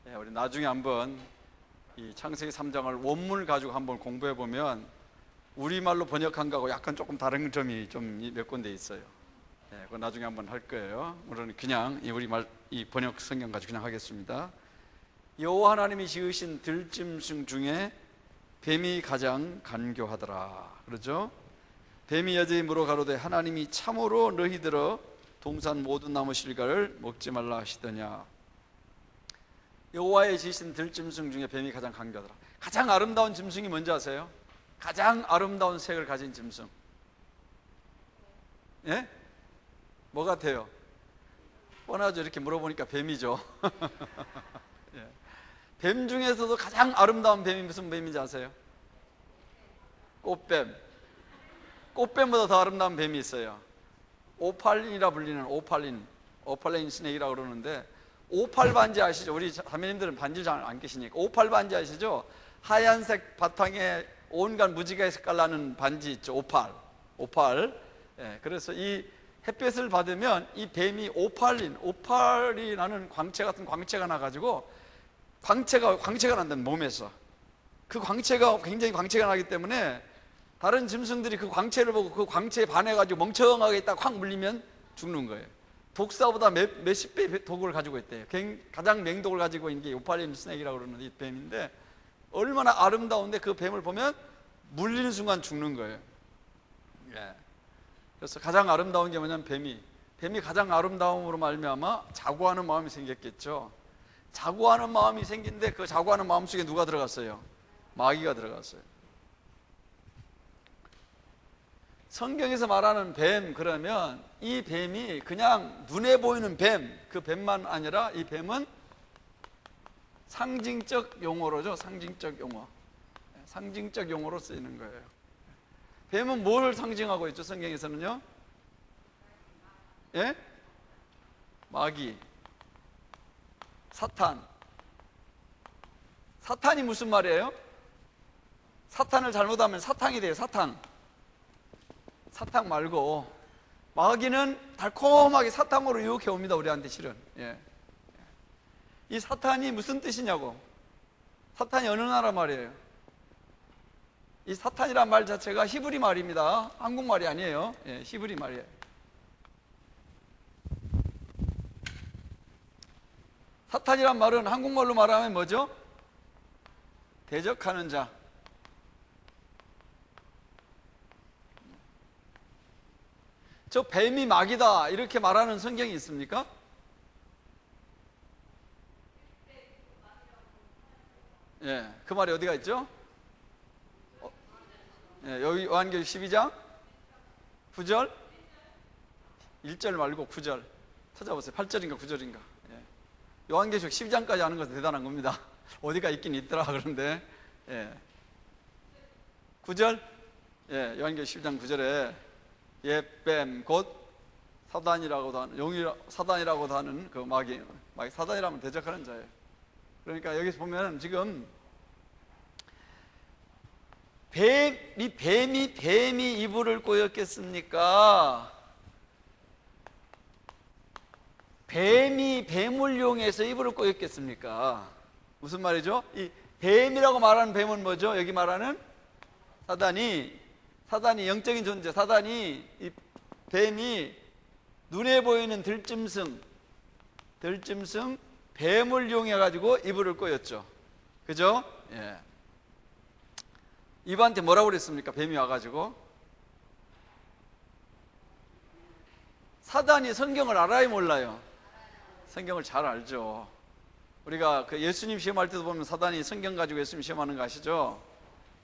우리 나중에 한번 이 창세기 3장을 원문을 가지고 한번 공부해 보면 우리말로 번역한 거하고 약간 조금 다른 점이 좀 몇 군데 있어요. 그거 나중에 한번 할 거예요. 물론 그냥 이 우리말 이 번역 성경 가지고 그냥 하겠습니다. 여호와 하나님이 지으신 들짐승 중에 뱀이 가장 간교하더라. 그러죠? 뱀이 여자의 물어 가로되 하나님이 참으로 너희들어 동산 모든 나무 실과를 먹지 말라 하시더냐. 여호와의 지으신 들짐승 중에 뱀이 가장 간교하더라. 가장 아름다운 짐승이 뭔지 아세요? 가장 아름다운 색을 가진 짐승. 예? 뭐 같아요? 뻔하죠. 이렇게 물어보니까 뱀이죠. 예. 뱀 중에서도 가장 아름다운 뱀이 무슨 뱀인지 아세요? 꽃뱀. 꽃뱀보다 더 아름다운 뱀이 있어요. 오팔린이라 불리는 오팔린 스네이라고 그러는데, 오팔 반지 아시죠? 우리 자매님들은 반지 잘 안 끼시니까 오팔 반지 아시죠? 하얀색 바탕에 온갖 무지개 색깔 나는 반지 있죠. 오팔. 예, 그래서 이 햇볕을 받으면 이 뱀이 오팔이 나는 광채 같은 광채가 나가지고 광채가 난다 몸에서. 그 광채가 굉장히 광채가 나기 때문에 다른 짐승들이 그 광채를 보고 그 광채에 반해가지고 멍청하게 있다가 확 물리면 죽는 거예요. 독사보다 몇십 배 독을 가지고 있대요. 가장 맹독을 가지고 있는 게 오팔린 스네이크라고 그러는 이 뱀인데, 얼마나 아름다운데 그 뱀을 보면 물리는 순간 죽는 거예요. 예. 그래서 가장 아름다운 게 뭐냐면 뱀이 가장 아름다움으로 말미암아 자고하는 마음이 생겼겠죠. 자고하는 마음이 생긴데 그 자고하는 마음 속에 누가 들어갔어요? 마귀가 들어갔어요. 성경에서 말하는 뱀, 그러면 이 뱀이 그냥 눈에 보이는 뱀, 그 뱀만 아니라 이 뱀은 상징적 용어로죠. 상징적 용어로 쓰이는 거예요. 뱀은 뭘 상징하고 있죠? 성경에서는요? 예? 마귀, 사탄이 무슨 말이에요? 사탄을 잘못하면 사탕이 돼요. 사탕 말고 마귀는 달콤하게 사탕으로 유혹해 옵니다. 우리한테 실은. 예. 이 사탄이 무슨 뜻이냐고. 사탄이 어느 나라 말이에요? 이 사탄이란 말 자체가 히브리 말입니다. 한국말이 아니에요. 예, 히브리 말이에요. 사탄이란 말은 한국말로 말하면 뭐죠? 대적하는 자. 저 뱀이 마귀다 이렇게 말하는 성경이 있습니까? 예, 그 말이 어디가 있죠? 예, 여기 요한계시록 12장 9절 1절 말고 9절 찾아보세요. 8절인가 9절인가. 예. 요한계시록 12장까지 아는 것은 대단한 겁니다. 어디가 있긴 있더라 그런데. 예. 9절. 예, 요한계시록 12장 9절에 뱀 곧 사단이라고도 하는 사단이라고도 하는 그 마귀 사단이라면 대적하는 자예요. 그러니까 여기서 보면 지금 뱀이 이불을 꼬였겠습니까? 뱀이 뱀을 이용해서 이불을 꼬였겠습니까? 무슨 말이죠? 이 뱀이라고 말하는 뱀은 뭐죠? 여기 말하는 사단이 영적인 존재, 이 뱀이 눈에 보이는 들짐승 뱀을 이용해 가지고 이불을 꼬였죠. 그죠? 예. 이브한테 뭐라고 그랬습니까? 뱀이 와가지고. 사단이 성경을 알아요, 몰라요? 성경을 잘 알죠. 우리가 그 예수님 시험할 때도 보면 사단이 성경 가지고 예수님 시험하는 거 아시죠?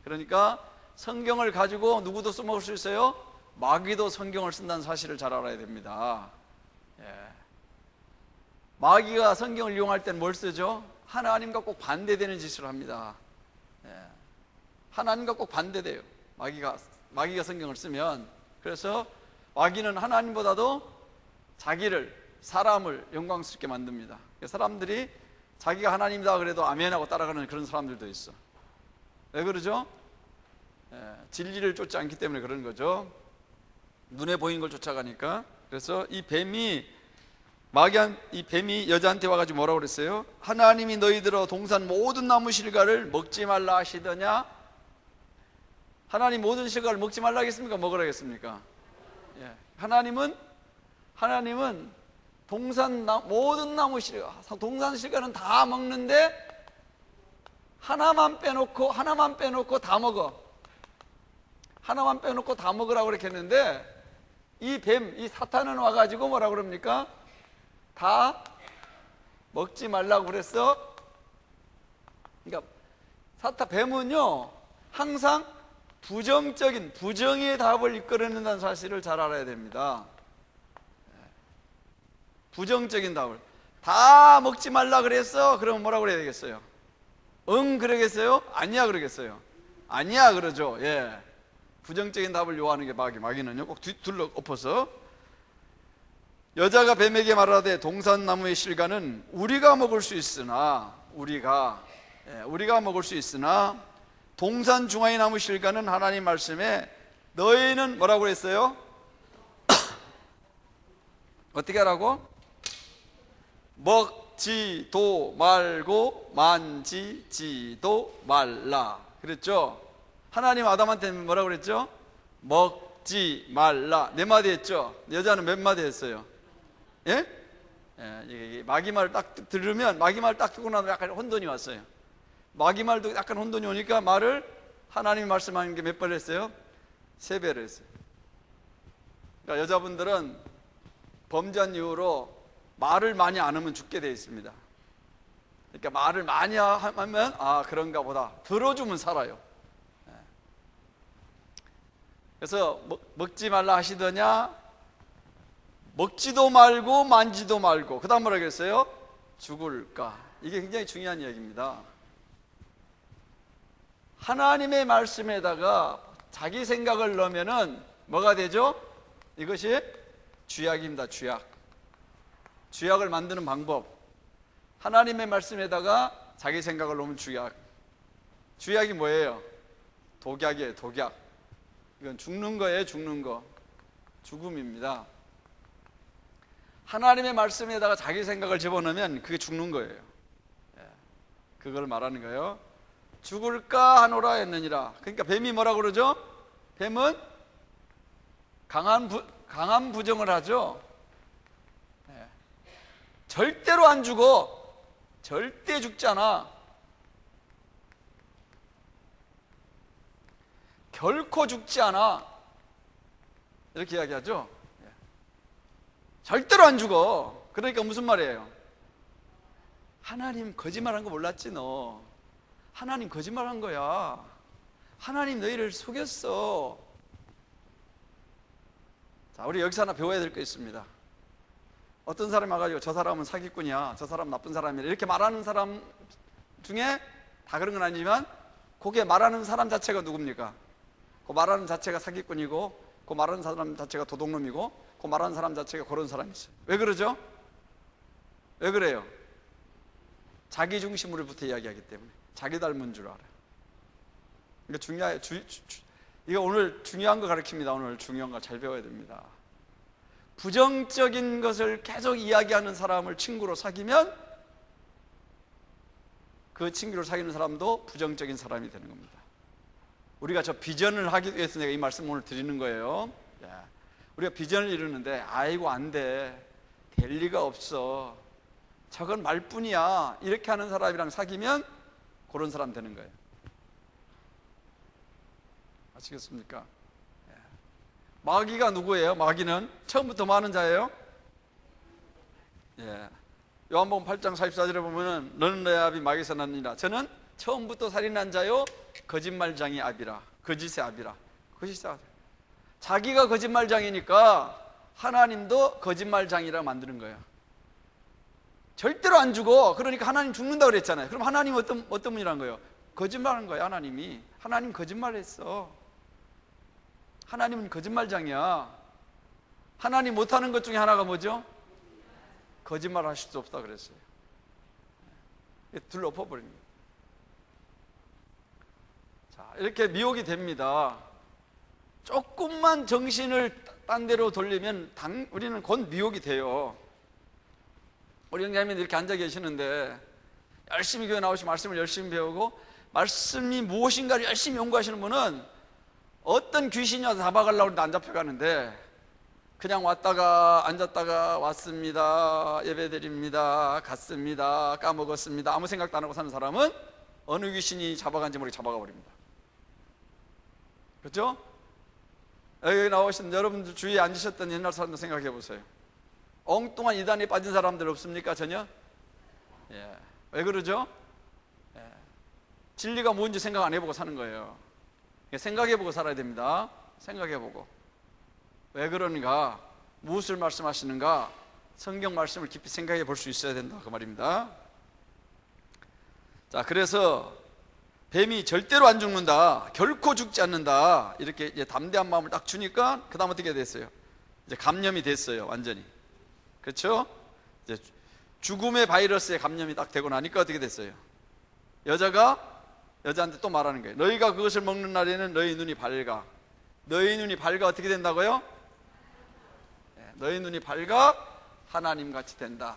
그러니까 성경을 가지고 누구도 써먹을 수 있어요? 마귀도 성경을 쓴다는 사실을 잘 알아야 됩니다. 예. 마귀가 성경을 이용할 때는 뭘 쓰죠? 하나님과 꼭 반대되는 짓을 합니다. 예. 하나님과 꼭 반대돼요. 마귀가 성경을 쓰면. 그래서 마귀는 하나님보다도 사람을 영광스럽게 만듭니다. 사람들이 자기가 하나님이다 그래도 아멘하고 따라가는 그런 사람들도 있어. 왜 그러죠? 진리를 쫓지 않기 때문에 그런 거죠. 눈에 보이는 걸 쫓아가니까. 그래서 이 뱀이 이 뱀이 여자한테 와가지고 뭐라고 그랬어요? 하나님이 너희들어 동산 모든 나무 실과를 먹지 말라 하시더냐? 하나님 모든 실과를 먹지 말라 하겠습니까? 먹으라 하겠습니까? 예. 하나님은 모든 나무 실과, 동산 실과는 다 먹는데 하나만 빼놓고 다 먹어. 하나만 빼놓고 다 먹으라고 그렇게 했는데, 이 사탄은 와가지고 뭐라고 그럽니까? 다 먹지 말라고 그랬어. 그러니까 뱀은요 항상 부정의 답을 이끌어낸다는 사실을 잘 알아야 됩니다. 부정적인 답을 다 먹지 말라 그랬어. 그러면 뭐라고 그래야 되겠어요? 응 그러겠어요? 아니야 그러겠어요? 아니야 그러죠. 예. 부정적인 답을 요하는 게 마귀는요 꼭 둘러 엎어서, 여자가 뱀에게 말하되 동산나무의 실과는 우리가 먹을 수 있으나 동산 중화의 나무 실과는 하나님 말씀에 너희는 뭐라고 했어요? 어떻게 하라고? 먹지도 말고 만지지도 말라 그랬죠? 하나님 아담한테 뭐라고 그랬죠? 먹지 말라. 네 마디 했죠? 여자는 몇 마디 했어요? 예? 예, 마귀 말을 딱 들으면, 마귀 말을 딱 듣고 나면 약간 혼돈이 왔어요. 마귀 말도 약간 혼돈이 오니까 말을, 하나님이 말씀하는 게 몇 번 했어요? 3배를 했어요. 그러니까 여자분들은 범죄한 이후로 말을 많이 안 하면 죽게 되어 있습니다. 그러니까 말을 많이 하면 그런가 보다, 들어주면 살아요. 그래서 먹지 말라 하시더냐? 먹지도 말고 만지도 말고, 그 다음 뭐라고 했어요? 죽을까? 이게 굉장히 중요한 이야기입니다. 하나님의 말씀에다가 자기 생각을 넣으면은 뭐가 되죠? 이것이 죄악입니다. 죄악을 만드는 방법. 하나님의 말씀에다가 자기 생각을 넣으면 죄악이 뭐예요? 독약이에요. 독약. 이건 죽는 거예요. 죽음입니다. 하나님의 말씀에다가 자기 생각을 집어넣으면 그게 죽는 거예요. 그걸 말하는 거예요. 죽을까 하노라 했느니라. 그러니까 뱀이 뭐라고 그러죠? 뱀은 강한 부정을 하죠. 절대로 안 죽어. 절대 죽지 않아. 결코 죽지 않아. 이렇게 이야기하죠. 절대로 안 죽어. 그러니까 무슨 말이에요? 하나님 거짓말한 거 몰랐지 너? 하나님 거짓말한 거야. 하나님 너희를 속였어. 자, 우리 여기서 하나 배워야 될 거 있습니다. 어떤 사람이 와가지고 저 사람은 사기꾼이야, 저 사람 나쁜 사람이야, 이렇게 말하는 사람 중에 다 그런 건 아니지만, 그게 말하는 사람 자체가 누굽니까? 그 말하는 자체가 사기꾼이고, 그 말하는 사람 자체가 도둑놈이고, 그 말하는 사람 자체가 그런 사람이 있어요. 왜 그러죠? 왜 그래요? 자기 중심으로부터 이야기하기 때문에. 자기 닮은 줄 알아요. 그러니까 이거 오늘 중요한 거 가르칩니다. 오늘 중요한 거 잘 배워야 됩니다. 부정적인 것을 계속 이야기하는 사람을 친구로 사귀면 그 친구를 사귀는 사람도 부정적인 사람이 되는 겁니다. 우리가 저 비전을 하기 위해서 내가 이 말씀을 오늘 드리는 거예요. 우리가 비전을 이루는데 아이고 안 돼, 될 리가 없어, 저건 말뿐이야, 이렇게 하는 사람이랑 사귀면 그런 사람 되는 거예요. 아시겠습니까? 마귀가 누구예요? 마귀는 처음부터 뭐 하는 자예요? 요한복음 8장 44절에 보면은 너는 너의 아비 마귀에서 났느니라. 저는 처음부터 살인한 자요 거짓말장이 아비라. 거짓의 아비라. 거짓의 아비. 자기가 거짓말장이니까 하나님도 거짓말장이라 만드는 거예요. 절대로 안 죽어. 그러니까 하나님 죽는다고 그랬잖아요. 그럼 하나님 어떤 분이란 거예요? 거짓말한 거예요. 하나님 거짓말했어. 하나님은 거짓말장이야. 하나님 못하는 것 중에 하나가 뭐죠? 거짓말 하실 수 없다 그랬어요. 둘러 엎어버린 거예요. 자, 이렇게 미혹이 됩니다. 조금만 정신을 딴 데로 돌리면 우리는 곧 미혹이 돼요. 우리 형제님이 이렇게 앉아 계시는데 열심히 교회 나오시고 말씀을 열심히 배우고 말씀이 무엇인가를 열심히 연구하시는 분은 어떤 귀신이 와서 잡아가려고 하는데 안 잡혀가는데 그냥 왔다가 앉았다가 왔습니다, 예배드립니다, 갔습니다, 까먹었습니다, 아무 생각도 안 하고 사는 사람은 어느 귀신이 잡아간지 모르게 잡아가 버립니다. 그렇죠? 여기 나오신 여러분들 주위에 앉으셨던 옛날 사람들 생각해 보세요. 엉뚱한 이단에 빠진 사람들 없습니까? 전혀? 예. 왜 그러죠? 예. 진리가 뭔지 생각 안 해보고 사는 거예요. 생각해보고 살아야 됩니다. 생각해보고. 왜 그러는가? 무엇을 말씀하시는가? 성경 말씀을 깊이 생각해 볼 수 있어야 된다 그 말입니다. 자, 그래서 뱀이 절대로 안 죽는다, 결코 죽지 않는다, 이렇게 이제 담대한 마음을 딱 주니까 그 다음 어떻게 됐어요? 이제 감염이 됐어요, 완전히. 그렇죠? 이제 죽음의 바이러스에 감염이 딱 되고 나니까 어떻게 됐어요? 여자한테 또 말하는 거예요. 너희가 그것을 먹는 날에는 너희 눈이 밝아. 너희 눈이 밝아 어떻게 된다고요? 네, 너희 눈이 밝아 하나님같이 된다.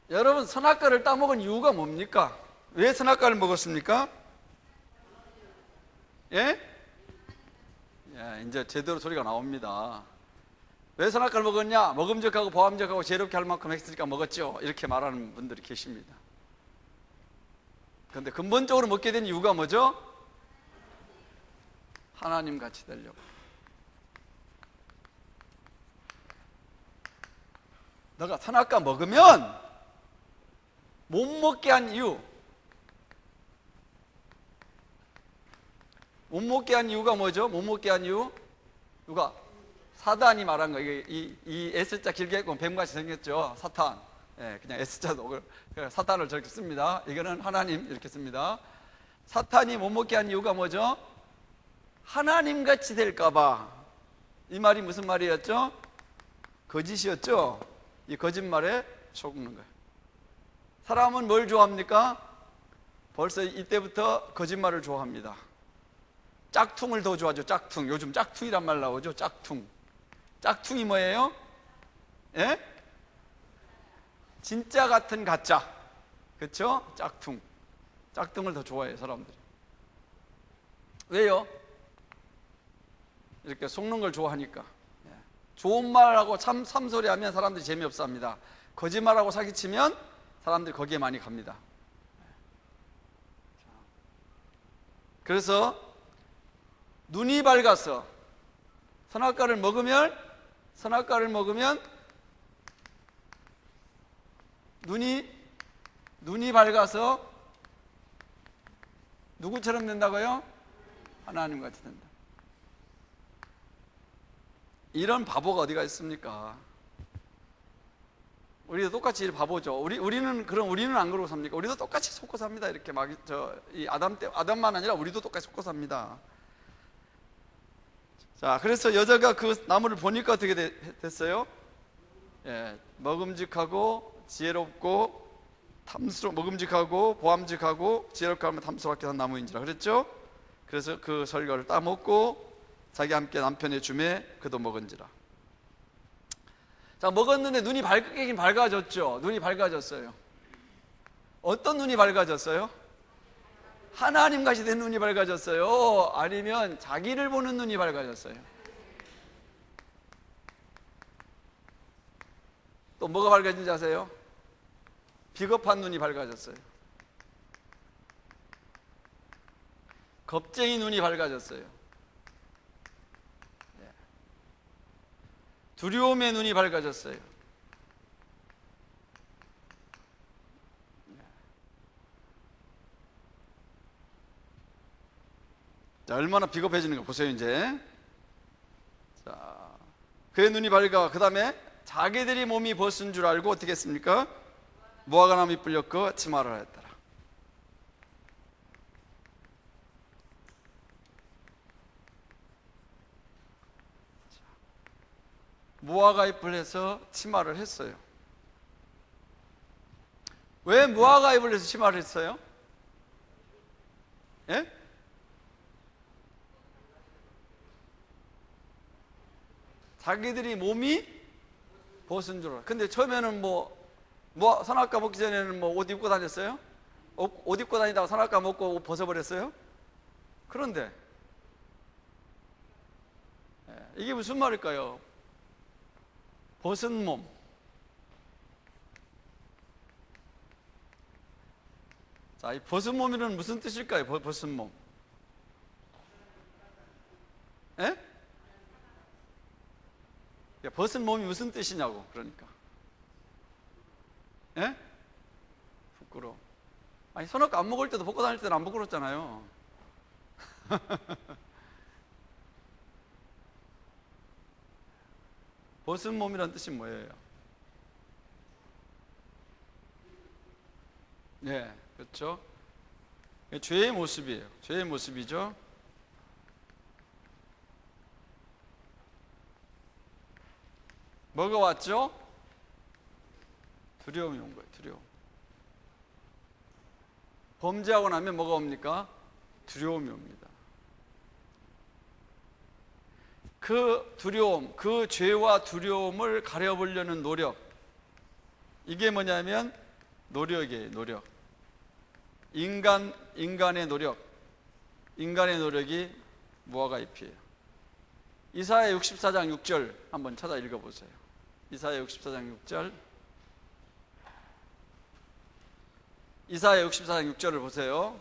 여러분, 선악과를 따먹은 이유가 뭡니까? 왜 선악과를 먹었습니까? 예? 예, 이제 제대로 소리가 나옵니다. 왜 선악과를 먹었냐? 먹음직하고 보암직하고 지혜롭게 할 만큼 했으니까 먹었죠, 이렇게 말하는 분들이 계십니다. 그런데 근본적으로 먹게 된 이유가 뭐죠? 하나님같이 되려고. 너가 선악과 먹으면 못 먹게 한 이유, 못 먹게 한 이유가 뭐죠? 못 먹게 한 이유? 누가? 사단이 말한 거예요. 이 S자 길게 보면 뱀같이 생겼죠, 사탄. 예, 그냥 S자도 사탄을 저렇게 씁니다. 이거는 하나님 이렇게 씁니다. 사탄이 못 먹게 한 이유가 뭐죠? 하나님같이 될까봐. 이 말이 무슨 말이었죠? 거짓이었죠. 이 거짓말에 속는 거예요. 사람은 뭘 좋아합니까? 벌써 이때부터 거짓말을 좋아합니다. 짝퉁을 더 좋아하죠. 짝퉁. 요즘 짝퉁이란 말 나오죠. 짝퉁. 짝퉁이 뭐예요? 예? 진짜 같은 가짜. 그렇죠? 짝퉁. 짝퉁을 더 좋아해요, 사람들이. 왜요? 이렇게 속는 걸 좋아하니까. 좋은 말하고 참소리 하면 사람들이 재미없어 합니다. 거짓말하고 사기치면 사람들이 거기에 많이 갑니다. 그래서 눈이 밝아서 선악과를 먹으면 눈이 밝아서 누구처럼 된다고요? 하나님같이 된다. 이런 바보가 어디가 있습니까? 우리도 똑같이 바보죠. 우리는 안 그러고 삽니까? 우리도 똑같이 속고 삽니다. 이렇게 이 아담만 아니라 우리도 똑같이 속고 삽니다. 자, 그래서 여자가 그 나무를 보니까 어떻게 됐어요? 예, 먹음직하고 지혜롭고 먹음직하고 보암직하고 지혜롭게 하면 탐스럽게 한 나무인지라 그랬죠? 그래서 그 설교를 따먹고 자기 함께 남편의 줌에 그도 먹은지라. 자, 먹었는데 눈이 밝긴 밝아졌죠? 눈이 밝아졌어요. 어떤 눈이 밝아졌어요? 하나님같이 된 눈이 밝아졌어요? 아니면 자기를 보는 눈이 밝아졌어요? 또 뭐가 밝아진지 아세요? 비겁한 눈이 밝아졌어요. 겁쟁이 눈이 밝아졌어요. 두려움의 눈이 밝아졌어요. 자, 얼마나 비겁해지는 거 보세요, 이제. 자, 그의 눈이 밝아. 그 다음에 자기들이 몸이 벗은 줄 알고 어떻게 했습니까? 무화과 나무 잎을 엮어 치마를 하였더라. 무화과 잎을 해서 치마를 했어요. 왜 무화과 잎을 해서 치마를 했어요? 예? 자기들이 몸이 벗은 줄 알아. 근데 처음에는 선악과 먹기 전에는 옷 입고 다녔어요? 옷 입고 다니다가 선악과 먹고 옷 벗어버렸어요? 그런데 이게 무슨 말일까요? 벗은 몸. 자, 이 벗은 몸이란 무슨 뜻일까요? 벗은 몸. 예? 벗은 몸이 무슨 뜻이냐고, 그러니까. 예? 부끄러워. 아니, 선악과 안 먹을 때도 벗고 다닐 때는 안 부끄럽잖아요. 벗은 몸이란 뜻이 뭐예요? 네, 그렇죠. 죄의 모습이에요. 죄의 모습이죠. 뭐가 왔죠? 두려움이 온 거예요. 두려움. 범죄하고 나면 뭐가 옵니까? 두려움이 옵니다. 그 두려움, 그 죄와 두려움을 가려보려는 노력, 이게 뭐냐면 노력이에요. 노력. 인간의 노력. 인간의 노력이 무화과 잎이에요. 이사야 64장 6절 한번 찾아 읽어보세요. 이사야 64장 6절. 이사야 64장 6절을 보세요.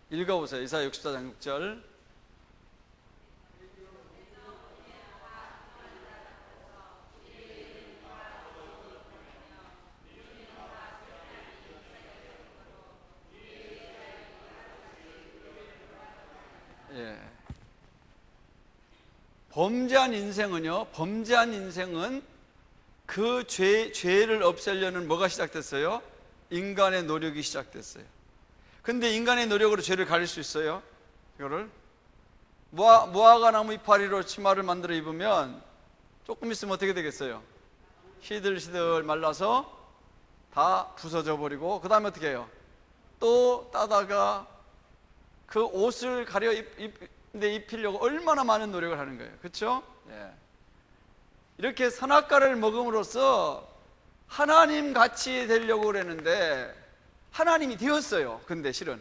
읽어보세요. 이사야 64장 6절. 예. 범죄한 인생은 그 죄를 없애려는 뭐가 시작됐어요? 인간의 노력이 시작됐어요. 근데 인간의 노력으로 죄를 가릴 수 있어요? 이거를 무화과 나무 이파리로 치마를 만들어 입으면 조금 있으면 어떻게 되겠어요? 시들시들 말라서 다 부서져 버리고, 그 다음에 어떻게 해요? 또 따다가 그 옷을 가려 입히려고 얼마나 많은 노력을 하는 거예요. 그렇죠? 예. 이렇게 선악과를 먹음으로써 하나님 같이 되려고 그랬는데 하나님이 되었어요. 근데 실은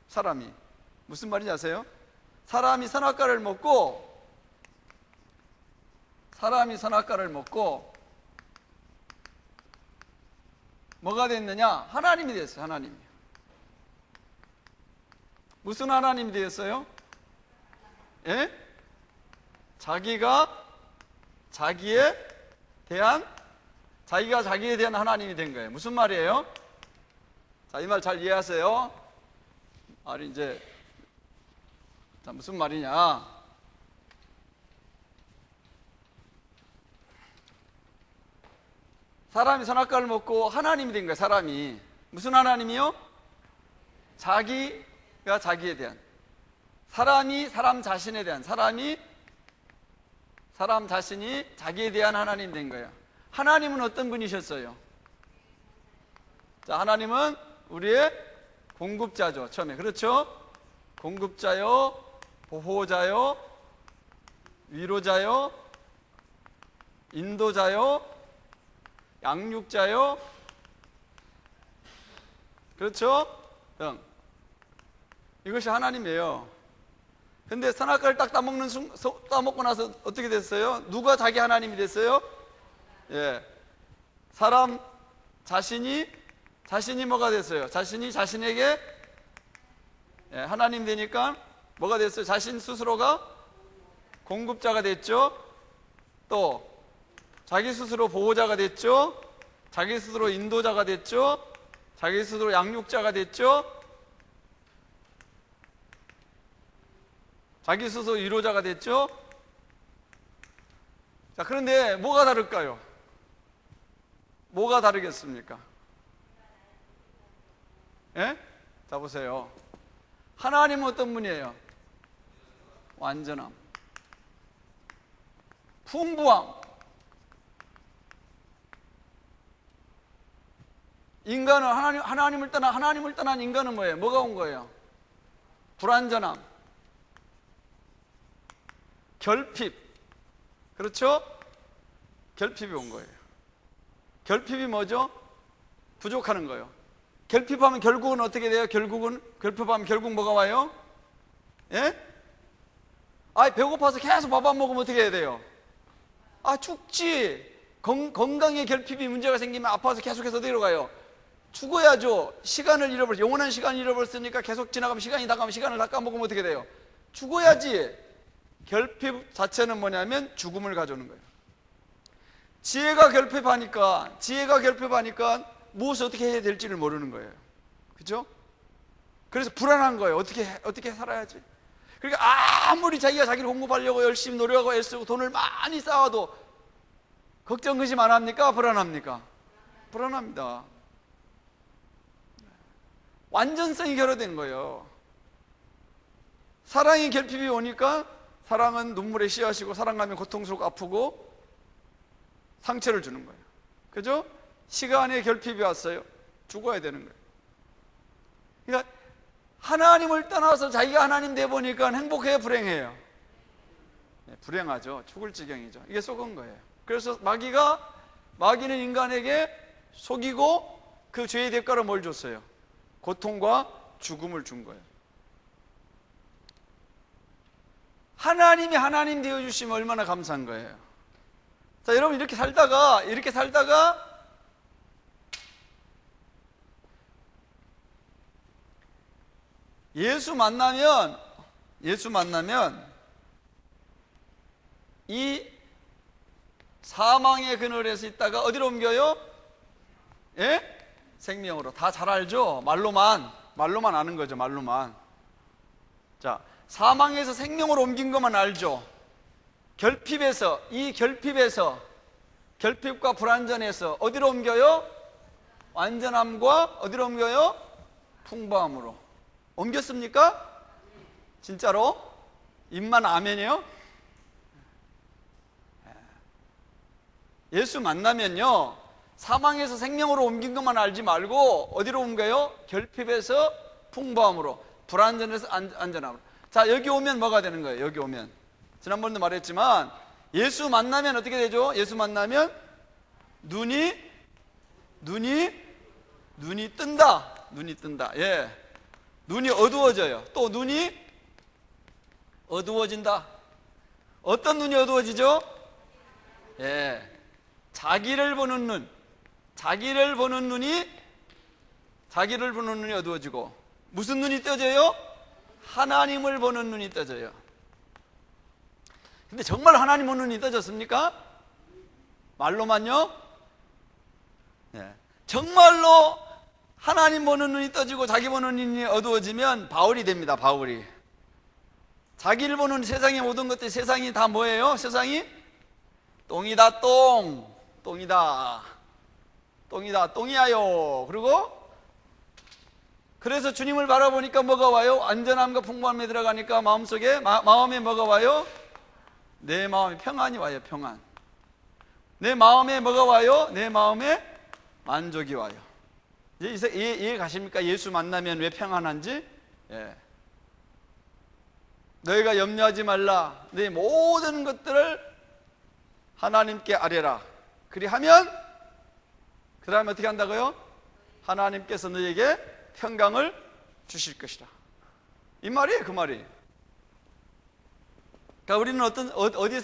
사람이 무슨 말인지 아세요? 사람이 선악과를 먹고 뭐가 됐느냐? 하나님이 됐어요. 하나님이. 무슨 하나님이 되었어요? 예? 자기가 자기에 대한 하나님이 된 거예요. 무슨 말이에요? 자, 이 말 잘 이해하세요. 무슨 말이냐? 사람이 선악과를 먹고 하나님이 된 거예요. 사람이. 무슨 하나님이요? 자기가 자기에 대한, 사람이 사람 자신에 대한, 사람 자신이 자기에 대한 하나님 된 거예요. 하나님은 어떤 분이셨어요? 자, 하나님은 우리의 공급자죠. 처음에. 그렇죠? 공급자요, 보호자요, 위로자요, 인도자요, 양육자요. 그렇죠? 이것이 하나님이에요. 근데 선악과를 딱 따먹고 나서 어떻게 됐어요? 누가 자기 하나님이 됐어요? 예. 사람 자신이 뭐가 됐어요? 자신이 자신에게 하나님 되니까 뭐가 됐어요? 자신 스스로가 공급자가 됐죠? 또 자기 스스로 보호자가 됐죠? 자기 스스로 인도자가 됐죠? 자기 스스로 양육자가 됐죠? 자기 스스로 위로자가 됐죠? 자, 그런데 뭐가 다를까요? 뭐가 다르겠습니까? 예? 자, 보세요. 하나님은 어떤 분이에요? 완전함, 풍부함. 인간은 하나님을 떠난 인간은 뭐예요? 뭐가 온 거예요? 불완전함. 결핍. 그렇죠? 결핍이 온 거예요. 결핍이 뭐죠? 부족하는 거예요. 결핍하면 결국은 어떻게 돼요? 결핍하면 결국 뭐가 와요? 예? 배고파서 계속 밥 안 먹으면 어떻게 해야 돼요? 죽지. 건강에 결핍이 문제가 생기면 아파서 계속해서 어디로 가요? 죽어야죠. 시간을 잃어버렸어. 영원한 시간을 잃어버렸으니까 계속 지나가면 시간이 다가면 시간을 다 까먹으면 어떻게 돼요? 죽어야지. 결핍 자체는 뭐냐면 죽음을 가져오는 거예요. 지혜가 결핍하니까 무엇을 어떻게 해야 될지를 모르는 거예요. 그죠? 그래서 불안한 거예요. 어떻게 살아야지? 그러니까 아무리 자기가 자기를 공급하려고 열심히 노력하고 애쓰고 돈을 많이 쌓아도 걱정 근심 안 합니까? 불안합니까? 불안합니다. 완전성이 결여된 거예요. 사랑의 결핍이 오니까 사랑은 눈물의 씨앗이고 사랑하면 고통스럽고 아프고 상처를 주는 거예요. 그죠? 시간의 결핍이 왔어요. 죽어야 되는 거예요. 그러니까 하나님을 떠나서 자기가 하나님 돼보니까 행복해요, 불행해요? 네, 불행하죠. 죽을 지경이죠. 이게 속은 거예요. 그래서 마귀는 인간에게 속이고 그 죄의 대가로 뭘 줬어요? 고통과 죽음을 준 거예요. 하나님이 하나님 되어주시면 얼마나 감사한 거예요. 자, 여러분 이렇게 살다가 예수 만나면 이 사망의 그늘에서 있다가 어디로 옮겨요? 예? 생명으로. 다 잘 알죠? 말로만 아는 거죠. 말로만. 자, 사망에서 생명으로 옮긴 것만 알죠? 결핍과 불완전에서 어디로 옮겨요? 완전함과 어디로 옮겨요? 풍부함으로. 옮겼습니까? 진짜로? 입만 아멘이요? 예수 만나면요, 사망에서 생명으로 옮긴 것만 알지 말고 어디로 옮겨요? 결핍에서 풍부함으로, 불완전에서 안전함으로. 자, 여기 오면 뭐가 되는 거예요? 여기 오면 지난번에도 말했지만 예수 만나면 어떻게 되죠? 예수 만나면 눈이 뜬다. 예, 눈이 어두워져요. 또 눈이 어두워진다. 어떤 눈이 어두워지죠? 예, 자기를 보는 눈이 어두워지고, 무슨 눈이 떠져요? 하나님을 보는 눈이 떠져요. 근데 정말 하나님 보는 눈이 떠졌습니까? 말로만요? 예. 정말로 하나님 보는 눈이 떠지고 자기 보는 눈이 어두워지면 바울이 됩니다. 바울이. 자기를 보는 세상의 모든 것들이, 세상이 다 뭐예요? 세상이 똥이다. 똥이야요. 그래서 주님을 바라보니까 뭐가 와요? 안전함과 풍부함에 들어가니까 마음에 뭐가 와요? 내 마음에 평안이 와요. 평안. 내 마음에 뭐가 와요? 내 마음에 만족이 와요. 이제 이해 가십니까? 예수 만나면 왜 평안한지? 예. 너희가 염려하지 말라. 내 모든 것들을 하나님께 아뢰라. 그리하면 그 다음에 어떻게 한다고요? 하나님께서 너희에게 평강을 주실 것이라. 이 말이에요. 그 말이. 그러니까 우리는 어디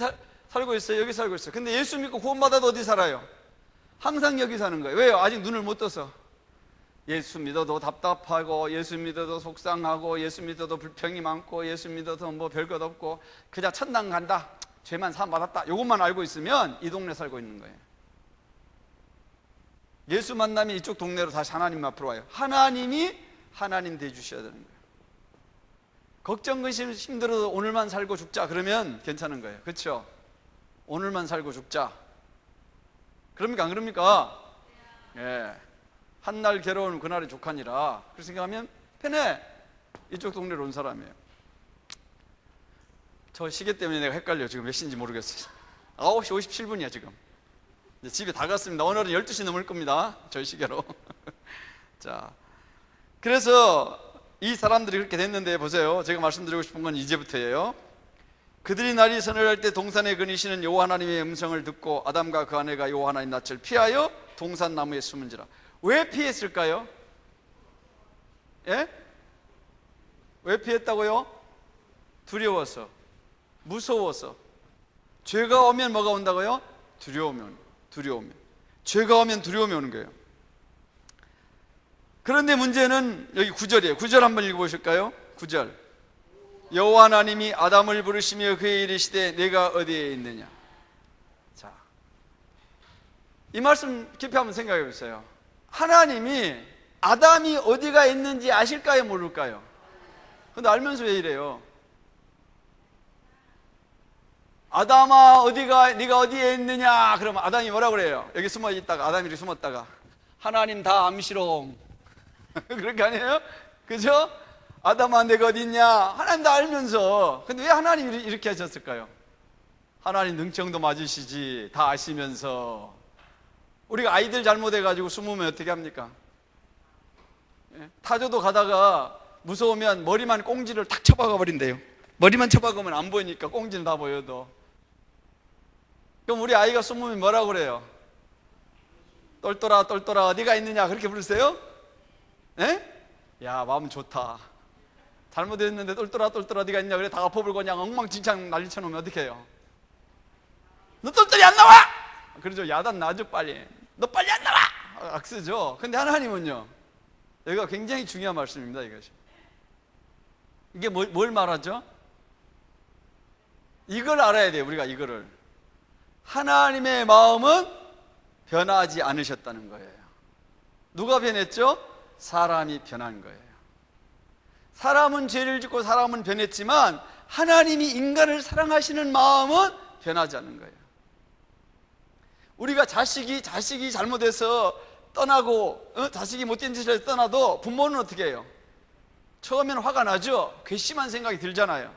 살고 있어요? 여기 살고 있어요. 근데 예수 믿고 구원받아도 어디 살아요? 항상 여기 사는 거예요. 왜요? 아직 눈을 못 떠서. 예수 믿어도 답답하고, 예수 믿어도 속상하고, 예수 믿어도 불평이 많고, 예수 믿어도 뭐 별것 없고, 그냥 천당 간다, 죄만 사함 받았다, 이것만 알고 있으면 이 동네 살고 있는 거예요. 예수 만나면 이쪽 동네로 다시 하나님 앞으로 와요. 하나님이 하나님 되주셔야 되는 거예요. 걱정 근심 힘들어도 오늘만 살고 죽자 그러면 괜찮은 거예요. 그렇죠? 오늘만 살고 죽자. 그럽니까 안 그럽니까? 예. 한날 괴로운 그날이 족하니라. 그렇게 생각하면 편해. 이쪽 동네로 온 사람이에요. 저 시계 때문에 내가 헷갈려. 지금 몇 시인지 모르겠어요. 9시 57분이야 지금. 이제 집에 다 갔습니다. 오늘은 12시 넘을 겁니다. 저희 시계로. 자, 그래서 이 사람들이 그렇게 됐는데 보세요. 제가 말씀드리고 싶은 건 이제부터예요. 그들이 날이 서늘할 때 동산에 거니시는 여호와 하나님의 음성을 듣고 아담과 그 아내가 여호와 하나님 낯을 피하여 동산 나무에 숨은지라. 왜 피했을까요? 예? 왜 피했다고요? 두려워서, 무서워서. 죄가 오면 뭐가 온다고요? 두려우면. 죄가 오면 두려움이 오는 거예요. 그런데 문제는 여기 9절이에요. 9절 한번 읽어보실까요? 9절. 여호와 하나님이 아담을 부르시며 그에게 이르시되 내가 어디에 있느냐. 자, 이 말씀 깊이 한번 생각해 보세요. 하나님이 아담이 어디가 있는지 아실까요? 모를까요? 근데 알면서 왜 이래요? 아담아 네가 어디에 있느냐? 그러면 아담이 뭐라 그래요? 여기 숨어 있다가, 아담이 이렇게 숨었다가 하나님 다 암시롱. 그런 거 아니에요? 그죠? 아담아 내가 어디 있냐? 하나님 다 알면서. 근데 왜 하나님이 이렇게 하셨을까요? 하나님 능청도 맞으시지, 다 아시면서. 우리가 아이들 잘못해가지고 숨으면 어떻게 합니까? 예? 타조도 가다가 무서우면 머리만 꽁지를 탁 쳐박아 버린대요. 머리만 쳐박으면 안 보이니까 꽁지는 다 보여도. 그럼 우리 아이가 숨으면 뭐라고 그래요? 똘똘아 똘똘아 어디가 있느냐 그렇게 부르세요? 예? 야 마음 좋다. 잘못했는데 똘똘아 똘똘아 어디가 있냐 그래 다 엎어불고 그냥 엉망진창 난리 쳐놓으면 어떻게 해요? 너 똘똘이 안 나와! 그러죠. 야단 나죠 빨리. 너 빨리 안 나와! 악쓰죠. 근데 하나님은요, 여기가 굉장히 중요한 말씀입니다. 이것이. 이게 뭘 말하죠? 이걸 알아야 돼요. 우리가 이거를. 하나님의 마음은 변하지 않으셨다는 거예요. 누가 변했죠? 사람이 변한 거예요. 사람은 죄를 짓고 사람은 변했지만 하나님이 인간을 사랑하시는 마음은 변하지 않는 거예요. 우리가 자식이 잘못해서 떠나고 자식이 못된 짓을 해서 떠나도 부모는 어떻게 해요? 처음에는 화가 나죠. 괘씸한 생각이 들잖아요.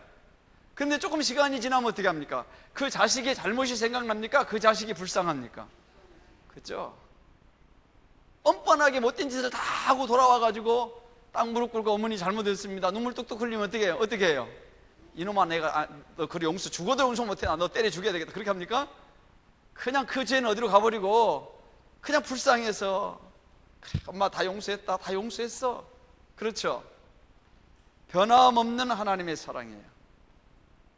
근데 조금 시간이 지나면 어떻게 합니까? 그 자식의 잘못이 생각납니까? 그 자식이 불쌍합니까? 그죠? 뻔뻔하게 못된 짓을 다 하고 돌아와가지고 딱 무릎 꿇고 어머니 잘못했습니다. 눈물 뚝뚝 흘리면 어떻게 해요? 어떻게 해요? 이놈아 내가 너 그리 용서 죽어도 용서 못해. 너 때려 죽여야 되겠다. 그렇게 합니까? 그냥 그 죄는 어디로 가버리고 그냥 불쌍해서 그래, 엄마 다 용서했다. 다 용서했어. 그렇죠? 변함없는 하나님의 사랑이에요.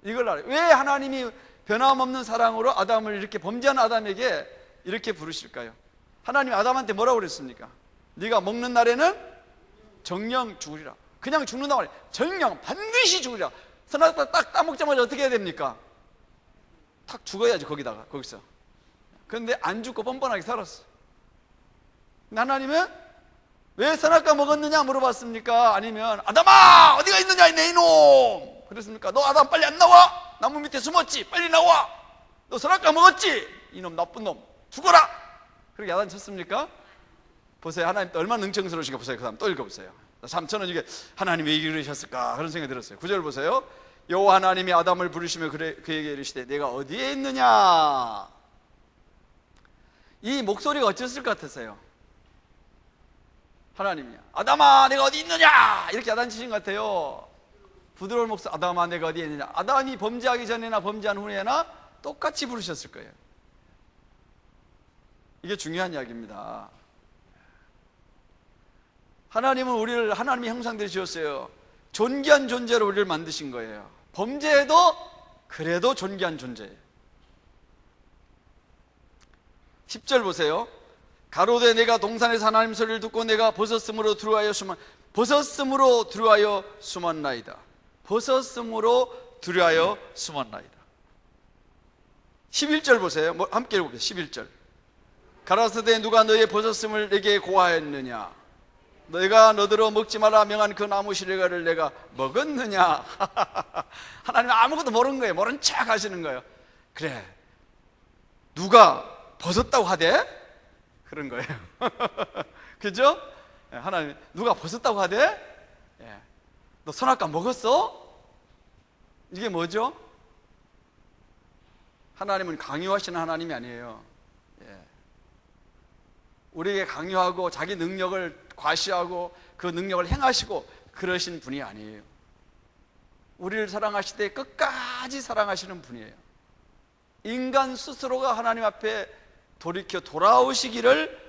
이걸 알아요. 왜 하나님이 변함없는 사랑으로 아담을 이렇게 범죄한 아담에게 이렇게 부르실까요? 하나님이 아담한테 뭐라고 그랬습니까? 네가 먹는 날에는 정령 죽으리라. 그냥 죽는다고 말해요. 정령 반드시 죽으리라. 선악과 딱 따먹자마자 어떻게 해야 됩니까? 탁 죽어야지 거기서. 그런데 안 죽고 뻔뻔하게 살았어. 근데 하나님은 왜 선악과 먹었느냐 물어봤습니까? 아니면 아담아 어디가 있느냐 내 이놈 그랬습니까? 너 아담 빨리 안 나와. 나무 밑에 숨었지. 빨리 나와. 너 선악과 먹었지. 이놈 나쁜 놈 죽어라. 그렇게 야단 쳤습니까? 보세요. 하나님 또 얼마나 능청스러우신가 보세요. 그 다음 또 읽어보세요. 참 저는 이게 하나님 왜 이러셨을까 그런 생각이 들었어요. 9절 보세요. 여호와 하나님이 아담을 부르시며 그에게 이르시되 내가 어디에 있느냐. 이 목소리가 어땠을 것 같으세요? 하나님이 아담아 내가 어디 있느냐 이렇게 야단치신 것 같아요. 부드러운 목소리 아담아 내가 어디에 있느냐. 아담이 범죄하기 전에나 범죄한 후에나 똑같이 부르셨을 거예요. 이게 중요한 이야기입니다. 하나님은 우리를 하나님의 형상대로 지었어요. 존귀한 존재로 우리를 만드신 거예요. 범죄해도 그래도 존귀한 존재예요. 10절 보세요. 가로되 내가 동산에서 하나님 소리를 듣고 내가 벗었으므로 들어와여 숨었나이다. 벗었으므로 들어와여 숨었나이다. 11절 보세요. 함께 읽어보세요. 11절. 가라사대 누가 너의 벗었음을 내게 고하였느냐. 너희가 너더러 먹지 마라 명한 그 나무 실과를 내가 먹었느냐. 하나님 아무것도 모르는 거예요. 모른 척 하시는 거예요. 그래 누가 벗었다고 하대? 그런 거예요. 그죠? 하나님 누가 벗었다고 하대? 너 선악과 먹었어? 이게 뭐죠? 하나님은 강요하시는 하나님이 아니에요. 우리에게 강요하고 자기 능력을 과시하고 그 능력을 행하시고 그러신 분이 아니에요. 우리를 사랑하실 때 끝까지 사랑하시는 분이에요. 인간 스스로가 하나님 앞에 돌이켜 돌아오기를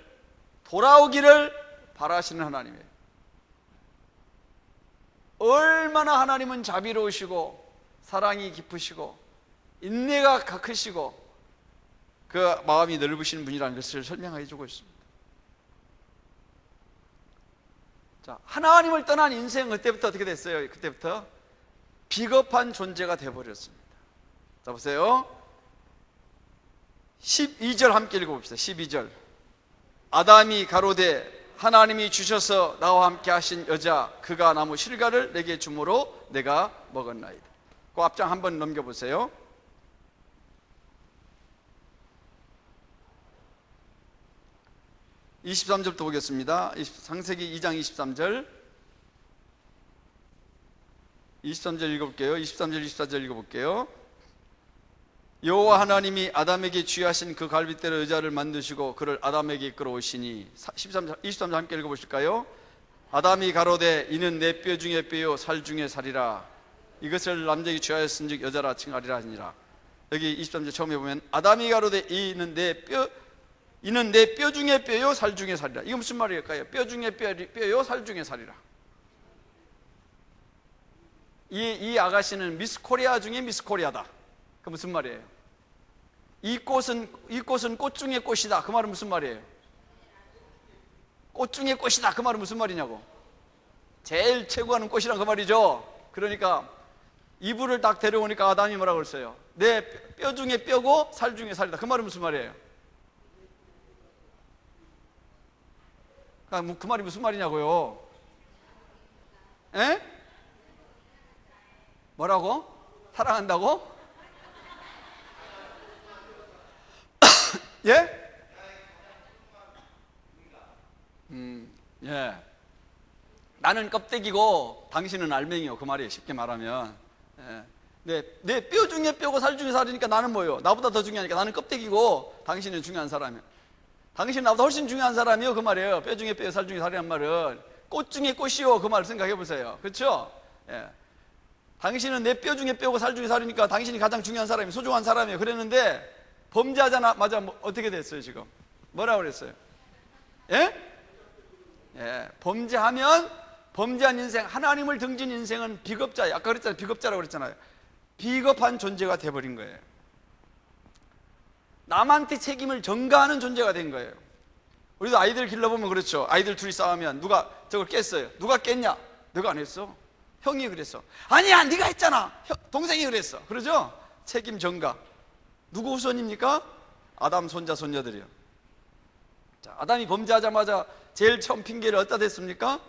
바라시는 하나님이에요. 얼마나 하나님은 자비로우시고 사랑이 깊으시고 인내가 크시고 그 마음이 넓으신 분이라는 것을 설명해 주고 있습니다. 자, 하나님을 떠난 인생 그때부터 어떻게 됐어요? 그때부터 비겁한 존재가 되어버렸습니다. 자, 보세요. 12절 함께 읽어봅시다. 12절. 아담이 가로되 하나님이 주셔서 나와 함께 하신 여자 그가 나무 실과를 내게 주므로 내가 먹었나이다. 그 앞장 한번 넘겨보세요. (23절부터) 보겠습니다. 창세기 2장 23절 23절 읽어볼게요. 23절 24절 읽어볼게요. 여호와 하나님이 아담에게 취하신 그 갈빗대로 여자를 만드시고 그를 아담에게 이끌어 오시니 23절 함께 읽어보실까요? 아담이 가로되 이는 내 뼈 중에 뼈요 살 중에 살이라 이것을 남자에게 취하였은즉 여자라 칭하리라 하니라. 여기 23절 처음에 보면 아담이 가로되 이는 내 뼈 중에 뼈요 살 중에 살이라. 이거 무슨 말일까요? 뼈 중에 뼈요 살 중에 살이라. 이 아가씨는 미스 코리아 중에 미스 코리아다. 그 무슨 말이에요? 이 꽃은 꽃 중에 꽃이다. 그 말은 무슨 말이에요? 꽃 중에 꽃이다. 그 말은 무슨 말이냐고? 제일 최고하는 꽃이란 그 말이죠. 그러니까 이불을 딱 데려오니까 아담이 뭐라고 그랬어요? 내 뼈 중에 뼈고 살 중에 살이다. 그 말은 무슨 말이에요? 그 말이 무슨 말이냐고요? 에? 뭐라고? 사랑한다고? 예? 예. 나는 껍데기고 당신은 알맹이요. 그 말이에요. 쉽게 말하면. 예. 내 뼈 중에 뼈고 살 중에 살이니까 나는 뭐예요? 나보다 더 중요하니까 나는 껍데기고 당신은 중요한 사람이에요. 당신은 나보다 훨씬 중요한 사람이요. 그 말이에요. 뼈 중에 뼈, 살 중에 살이란 말은 꽃 중에 꽃이요. 그 말을 생각해 보세요. 그렇죠? 예. 당신은 내 뼈 중에 뼈고 살 중에 살이니까 당신이 가장 중요한 사람이에요. 소중한 사람이에요. 그랬는데 범죄하자나 맞아 어떻게 됐어요 지금? 뭐라고 그랬어요? 예? 예. 범죄한 인생, 하나님을 등진 인생은 비겁자예요. 아까 그랬잖아요. 비겁자라고 그랬잖아요. 비겁한 존재가 돼버린 거예요. 남한테 책임을 전가하는 존재가 된 거예요. 우리도 아이들 길러보면 그렇죠. 아이들 둘이 싸우면 누가 저걸 깼어요. 누가 깼냐? 너가 안 했어. 형이 그랬어. 아니야 네가 했잖아. 동생이 그랬어. 그러죠? 책임 전가. 누구 후손입니까? 아담 손자 손녀들이요. 자, 아담이 범죄하자마자 제일 처음 핑계를 어디다 댔습니까?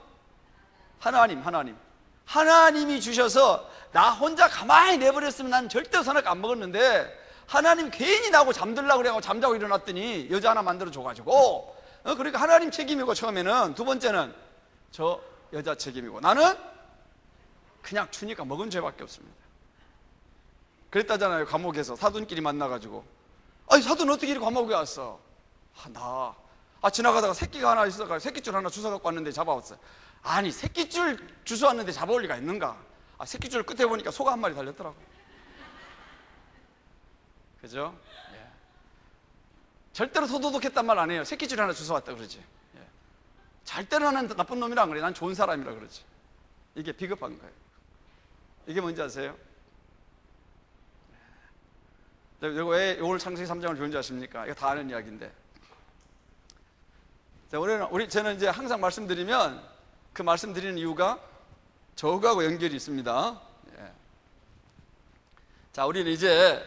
하나님이 주셔서 나 혼자 가만히 내버렸으면 난 절대 선악 안 먹었는데 하나님 괜히 나하고 잠들라고 그래가지고 잠자고 일어났더니 여자 하나 만들어 줘가지고 그러니까 하나님 책임이고 처음에는, 두 번째는 저 여자 책임이고 나는 그냥 주니까 먹은 죄밖에 없습니다. 그랬다잖아요. 감옥에서 사돈끼리 만나가지고 아니 사돈 어떻게 이렇게 감옥에 왔어? 지나가다가 새끼가 하나 있어서 새끼줄 하나 주워갖고 왔는데 잡아왔어요. 아니 새끼줄 주워왔는데 잡아올 리가 있는가? 새끼줄 끝에 보니까 소가 한 마리 달렸더라고. 그죠? 예. 절대로 소도둑했단 말 안 해요. 새끼줄 하나 주워왔다 그러지. 예. 절대로 나는 나쁜 놈이라 안 그래. 난 좋은 사람이라 그러지. 이게 비겁한 거예요. 이게 뭔지 아세요? 이거 왜 오늘 창세기 3장을 배운지 아십니까? 이거 다 아는 이야기인데. 자, 저는 이제 항상 말씀드리면 그 말씀드리는 이유가 저하고 연결이 있습니다. 예. 자, 우리는 이제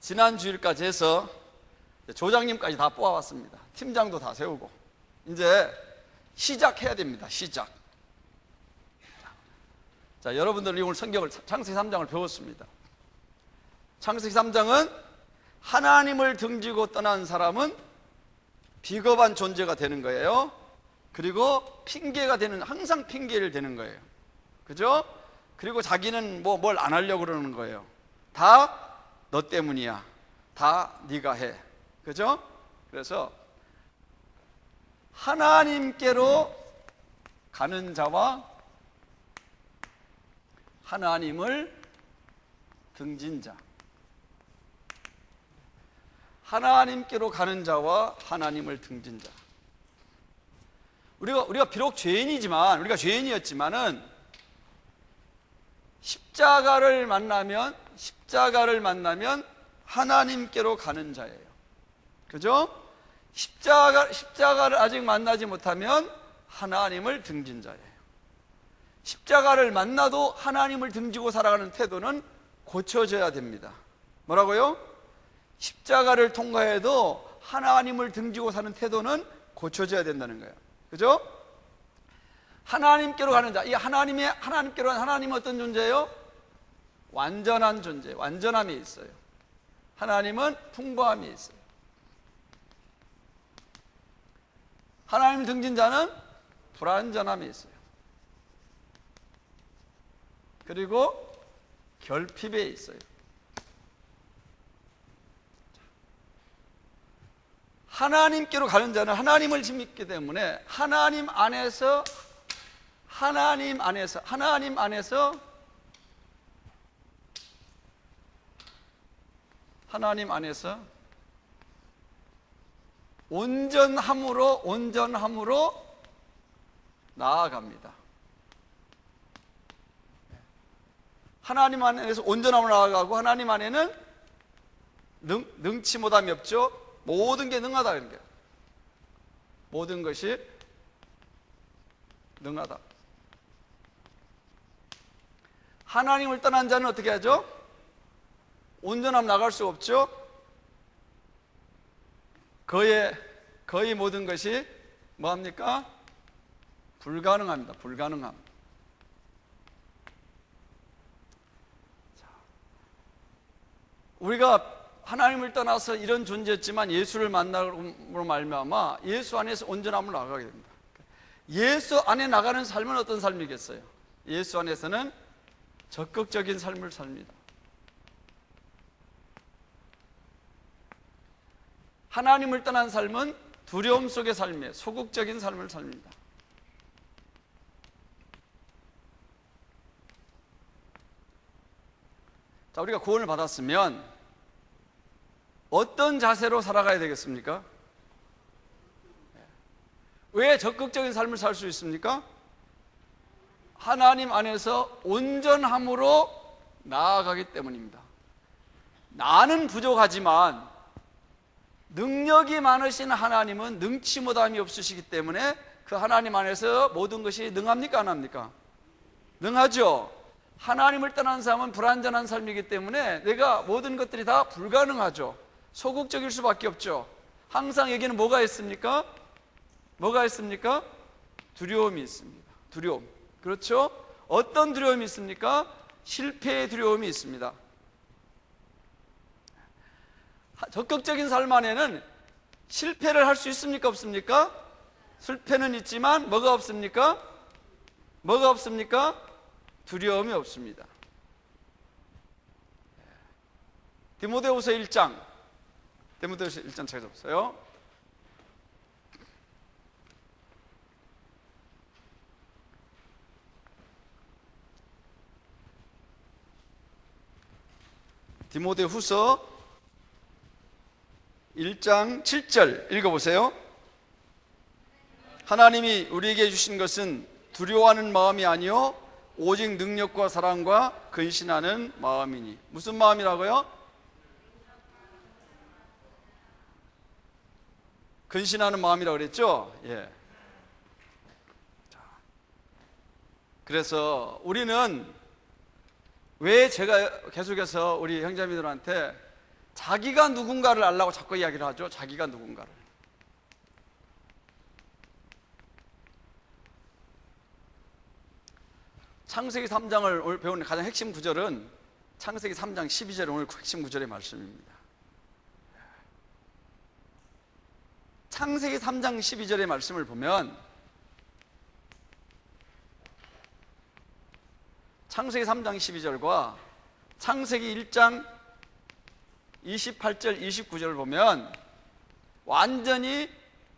지난 주일까지 해서 조장님까지 다 뽑아왔습니다. 팀장도 다 세우고 이제 시작해야 됩니다. 시작. 자, 여러분들은 오늘 성경을 창세기 3장을 배웠습니다. 창세기 3장은 하나님을 등지고 떠난 사람은 비겁한 존재가 되는 거예요. 그리고 핑계가 되는, 항상 핑계를 대는 거예요. 그죠? 그리고 자기는 뭘 안 하려고 그러는 거예요. 다 너 때문이야. 다 네가 해. 그죠? 그래서 하나님께로 가는 자와 하나님을 등진자. 하나님께로 가는 자와 하나님을 등진 자. 우리가 비록 우리가 죄인이었지만은 십자가를 만나면 하나님께로 가는 자예요. 그죠? 십자가를 아직 만나지 못하면 하나님을 등진 자예요. 십자가를 만나도 하나님을 등지고 살아가는 태도는 고쳐져야 됩니다. 뭐라고요? 십자가를 통과해도 하나님을 등지고 사는 태도는 고쳐져야 된다는 거예요. 그죠? 하나님께로 가는 자. 이 하나님께로 가는 하나님은 어떤 존재예요? 완전한 존재, 완전함이 있어요. 하나님은 풍부함이 있어요. 하나님을 등진 자는 불완전함이 있어요. 그리고 결핍에 있어요. 하나님께로 가는 자는 하나님을 믿기 때문에 하나님 안에서 온전함으로 나아갑니다. 하나님 안에서 온전함으로 나아가고 하나님 안에는 능치 못함이 없죠. 모든 게 능하다 이런 게. 모든 것이 능하다. 하나님을 떠난 자는 어떻게 하죠? 온전함 나갈 수 없죠. 거의 모든 것이 뭐합니까? 불가능합니다. 불가능함. 우리가 하나님을 떠나서 이런 존재였지만 예수를 만남으로 말미암아 예수 안에서 온전함을 나가게 됩니다. 예수 안에 나가는 삶은 어떤 삶이겠어요? 예수 안에서는 적극적인 삶을 삽니다. 하나님을 떠난 삶은 두려움 속의 삶이에요. 소극적인 삶을 삽니다. 자, 우리가 구원을 받았으면 어떤 자세로 살아가야 되겠습니까? 왜 적극적인 삶을 살 수 있습니까? 하나님 안에서 온전함으로 나아가기 때문입니다. 나는 부족하지만 능력이 많으신 하나님은 능치 못함이 없으시기 때문에 그 하나님 안에서 모든 것이 능합니까? 안 합니까? 능하죠. 하나님을 떠난 삶은 불완전한 삶이기 때문에 내가 모든 것들이 다 불가능하죠. 소극적일 수밖에 없죠. 항상 여기는 뭐가 있습니까? 뭐가 있습니까? 두려움이 있습니다. 두려움. 그렇죠? 어떤 두려움이 있습니까? 실패의 두려움이 있습니다. 적극적인 삶 안에는 실패를 할 수 있습니까? 없습니까? 실패는 있지만 뭐가 없습니까? 뭐가 없습니까? 두려움이 없습니다. 디모데후서 1장 찾아보세요. 디모데후서 1장 7절 읽어보세요. 하나님이 우리에게 주신 것은 두려워하는 마음이 아니요 오직 능력과 사랑과 근신하는 마음이니. 무슨 마음이라고요? 근신하는 마음이라고 그랬죠? 예. 자, 그래서 우리는 왜 제가 계속해서 우리 형제님들한테 자기가 누군가를 알라고 자꾸 이야기를 하죠? 자기가 누군가를. 창세기 3장을 오늘 배우는 가장 핵심 구절은 창세기 3장 12절의 오늘 핵심 구절의 말씀입니다. 창세기 3장 12절의 말씀을 보면 창세기 3장 12절과 창세기 1장 28절 29절을 보면 완전히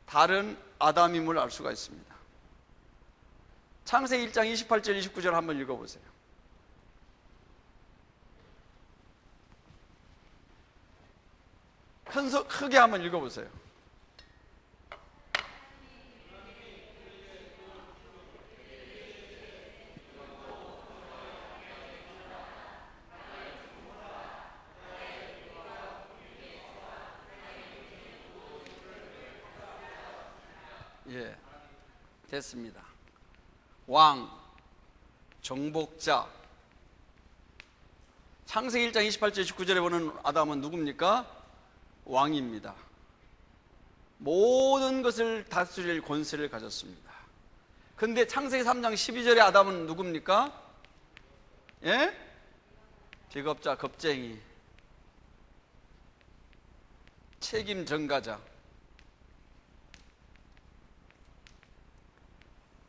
다른 아담임을 알 수가 있습니다. 창세기 1장 28절 29절 한번 읽어보세요. 크게 한번 읽어보세요. 예, 됐습니다. 왕, 정복자. 창세기 1장 28절 29절에 보는 아담은 누굽니까? 왕입니다. 모든 것을 다스릴 권세를 가졌습니다. 근데 창세기 3장 12절에 아담은 누굽니까? 예? 비겁자, 겁쟁이, 책임 전가자.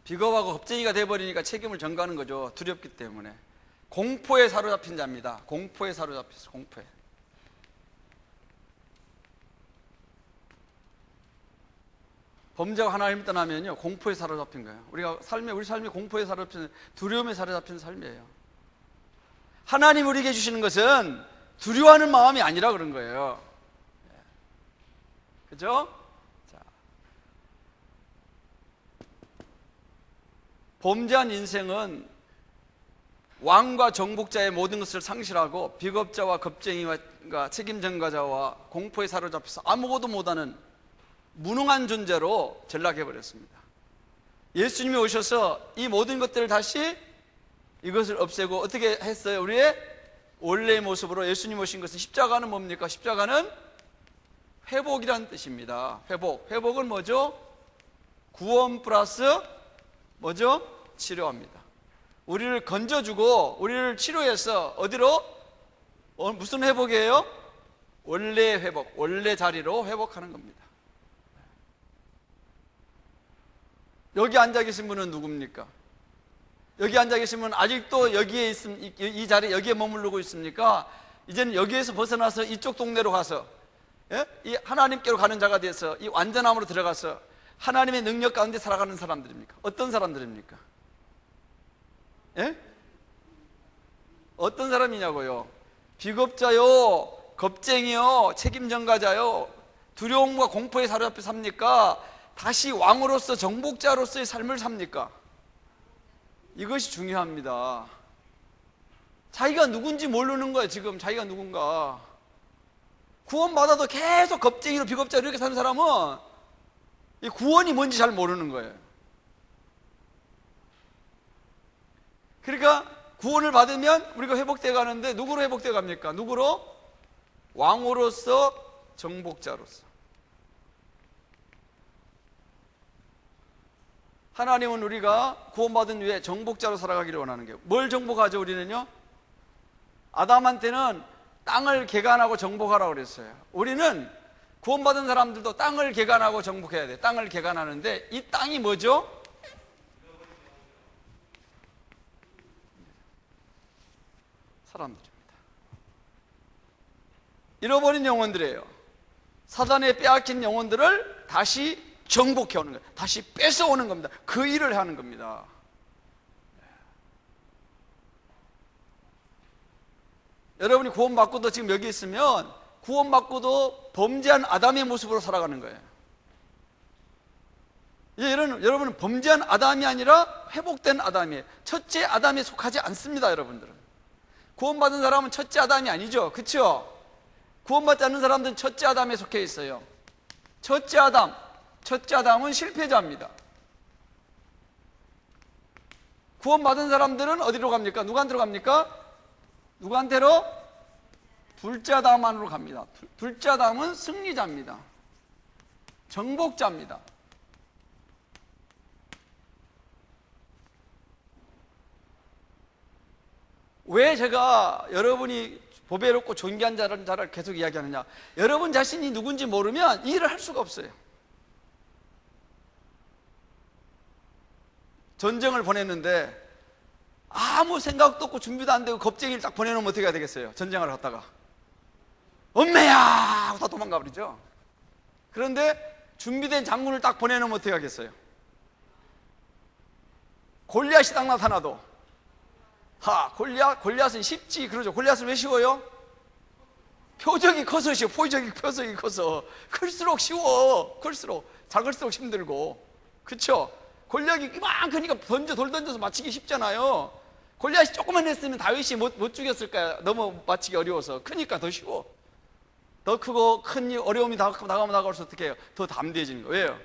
비겁하고 겁쟁이가 돼버리니까 책임을 전가하는 거죠. 두렵기 때문에. 공포에 사로잡힌 자입니다. 공포에 사로잡혔어. 공포에. 범죄가 하나님을 떠나면요, 공포에 사로잡힌 거예요. 우리 삶이 공포에 사로잡힌, 두려움에 사로잡힌 삶이에요. 하나님 우리에게 주시는 것은 두려워하는 마음이 아니라 그런 거예요. 그죠? 자, 범죄한 인생은 왕과 정복자의 모든 것을 상실하고 비겁자와 겁쟁이와 책임전가자와 공포에 사로잡혀서 아무것도 못하는 무능한 존재로 전락해버렸습니다. 예수님이 오셔서 이 모든 것들을 다시 이것을 없애고 어떻게 했어요? 우리의 원래의 모습으로 예수님 오신 것은, 십자가는 뭡니까? 십자가는 회복이라는 뜻입니다. 회복은 뭐죠? 구원 플러스 뭐죠? 치료합니다. 우리를 건져주고 우리를 치료해서 어디로? 무슨 회복이에요? 원래 회복, 원래 자리로 회복하는 겁니다. 여기 앉아 계신 분은 누굽니까? 여기 앉아 계신 분은 아직도 여기에 이 자리에 여기에 머무르고 있습니까? 이제는 여기에서 벗어나서 이쪽 동네로 가서, 예? 이 하나님께로 가는 자가 돼서 이 완전함으로 들어가서 하나님의 능력 가운데 살아가는 사람들입니까? 어떤 사람들입니까? 예? 어떤 사람이냐고요? 비겁자요, 겁쟁이요, 책임전가자요, 두려움과 공포에 사로잡혀 삽니까? 다시 왕으로서 정복자로서의 삶을 삽니까? 이것이 중요합니다. 자기가 누군지 모르는 거예요. 지금 자기가 누군가. 구원받아도 계속 겁쟁이로 비겁자로 이렇게 사는 사람은 이 구원이 뭔지 잘 모르는 거예요. 그러니까 구원을 받으면 우리가 회복되어 가는데 누구로 회복되어 갑니까? 누구로? 왕으로서 정복자로서. 하나님은 우리가 구원받은 후에 정복자로 살아가기를 원하는 거예요. 뭘 정복하죠? 우리는요, 아담한테는 땅을 개간하고 정복하라고 그랬어요. 우리는 구원받은 사람들도 땅을 개간하고 정복해야 돼요. 땅을 개간하는데 이 땅이 뭐죠? 사람들입니다. 잃어버린 영혼들이에요. 사단에 빼앗긴 영혼들을 다시 정복해 오는 거예요. 다시 뺏어오는 겁니다. 그 일을 하는 겁니다. 여러분이 구원받고도 지금 여기 있으면 구원받고도 범죄한 아담의 모습으로 살아가는 거예요. 이제 여러분은 범죄한 아담이 아니라 회복된 아담이에요. 첫째 아담에 속하지 않습니다. 여러분들은 구원받은 사람은 첫째 아담이 아니죠. 그렇죠? 구원받지 않는 사람들은 첫째 아담에 속해 있어요. 첫째 아담은 실패자입니다. 구원받은 사람들은 어디로 갑니까? 누구한테로 갑니까? 누구한테로? 둘째 아담 안으로 갑니다. 둘째 아담은 승리자입니다. 정복자입니다. 왜 제가 여러분이 보배롭고 존귀한 자를 계속 이야기하느냐? 여러분 자신이 누군지 모르면 이 일을 할 수가 없어요. 전쟁을 보냈는데 아무 생각도 없고 준비도 안 되고 겁쟁이를 딱 보내놓으면 어떻게 해야 되겠어요? 전쟁을 갔다가 엄매야 하고 다 도망가 버리죠. 그런데 준비된 장군을 딱 보내놓으면 어떻게 하겠어요? 골리앗이 딱 나타나도 골리앗은 쉽지. 그러죠. 골리앗은 왜 쉬워요? 표적이 커서 쉬워. 표적이 커서. 클수록 쉬워. 클수록. 작을수록 힘들고. 그쵸? 골리앗이 이만하니까 돌 던져서 맞히기 쉽잖아요. 골리앗이 조금만 했으면 다윗이 못 죽였을까요? 너무 맞히기 어려워서. 크니까 더 쉬워. 더 크고 큰 어려움이 나가면 나갈수록 어떻게 해요? 더 담대해지는 거예요. 왜요?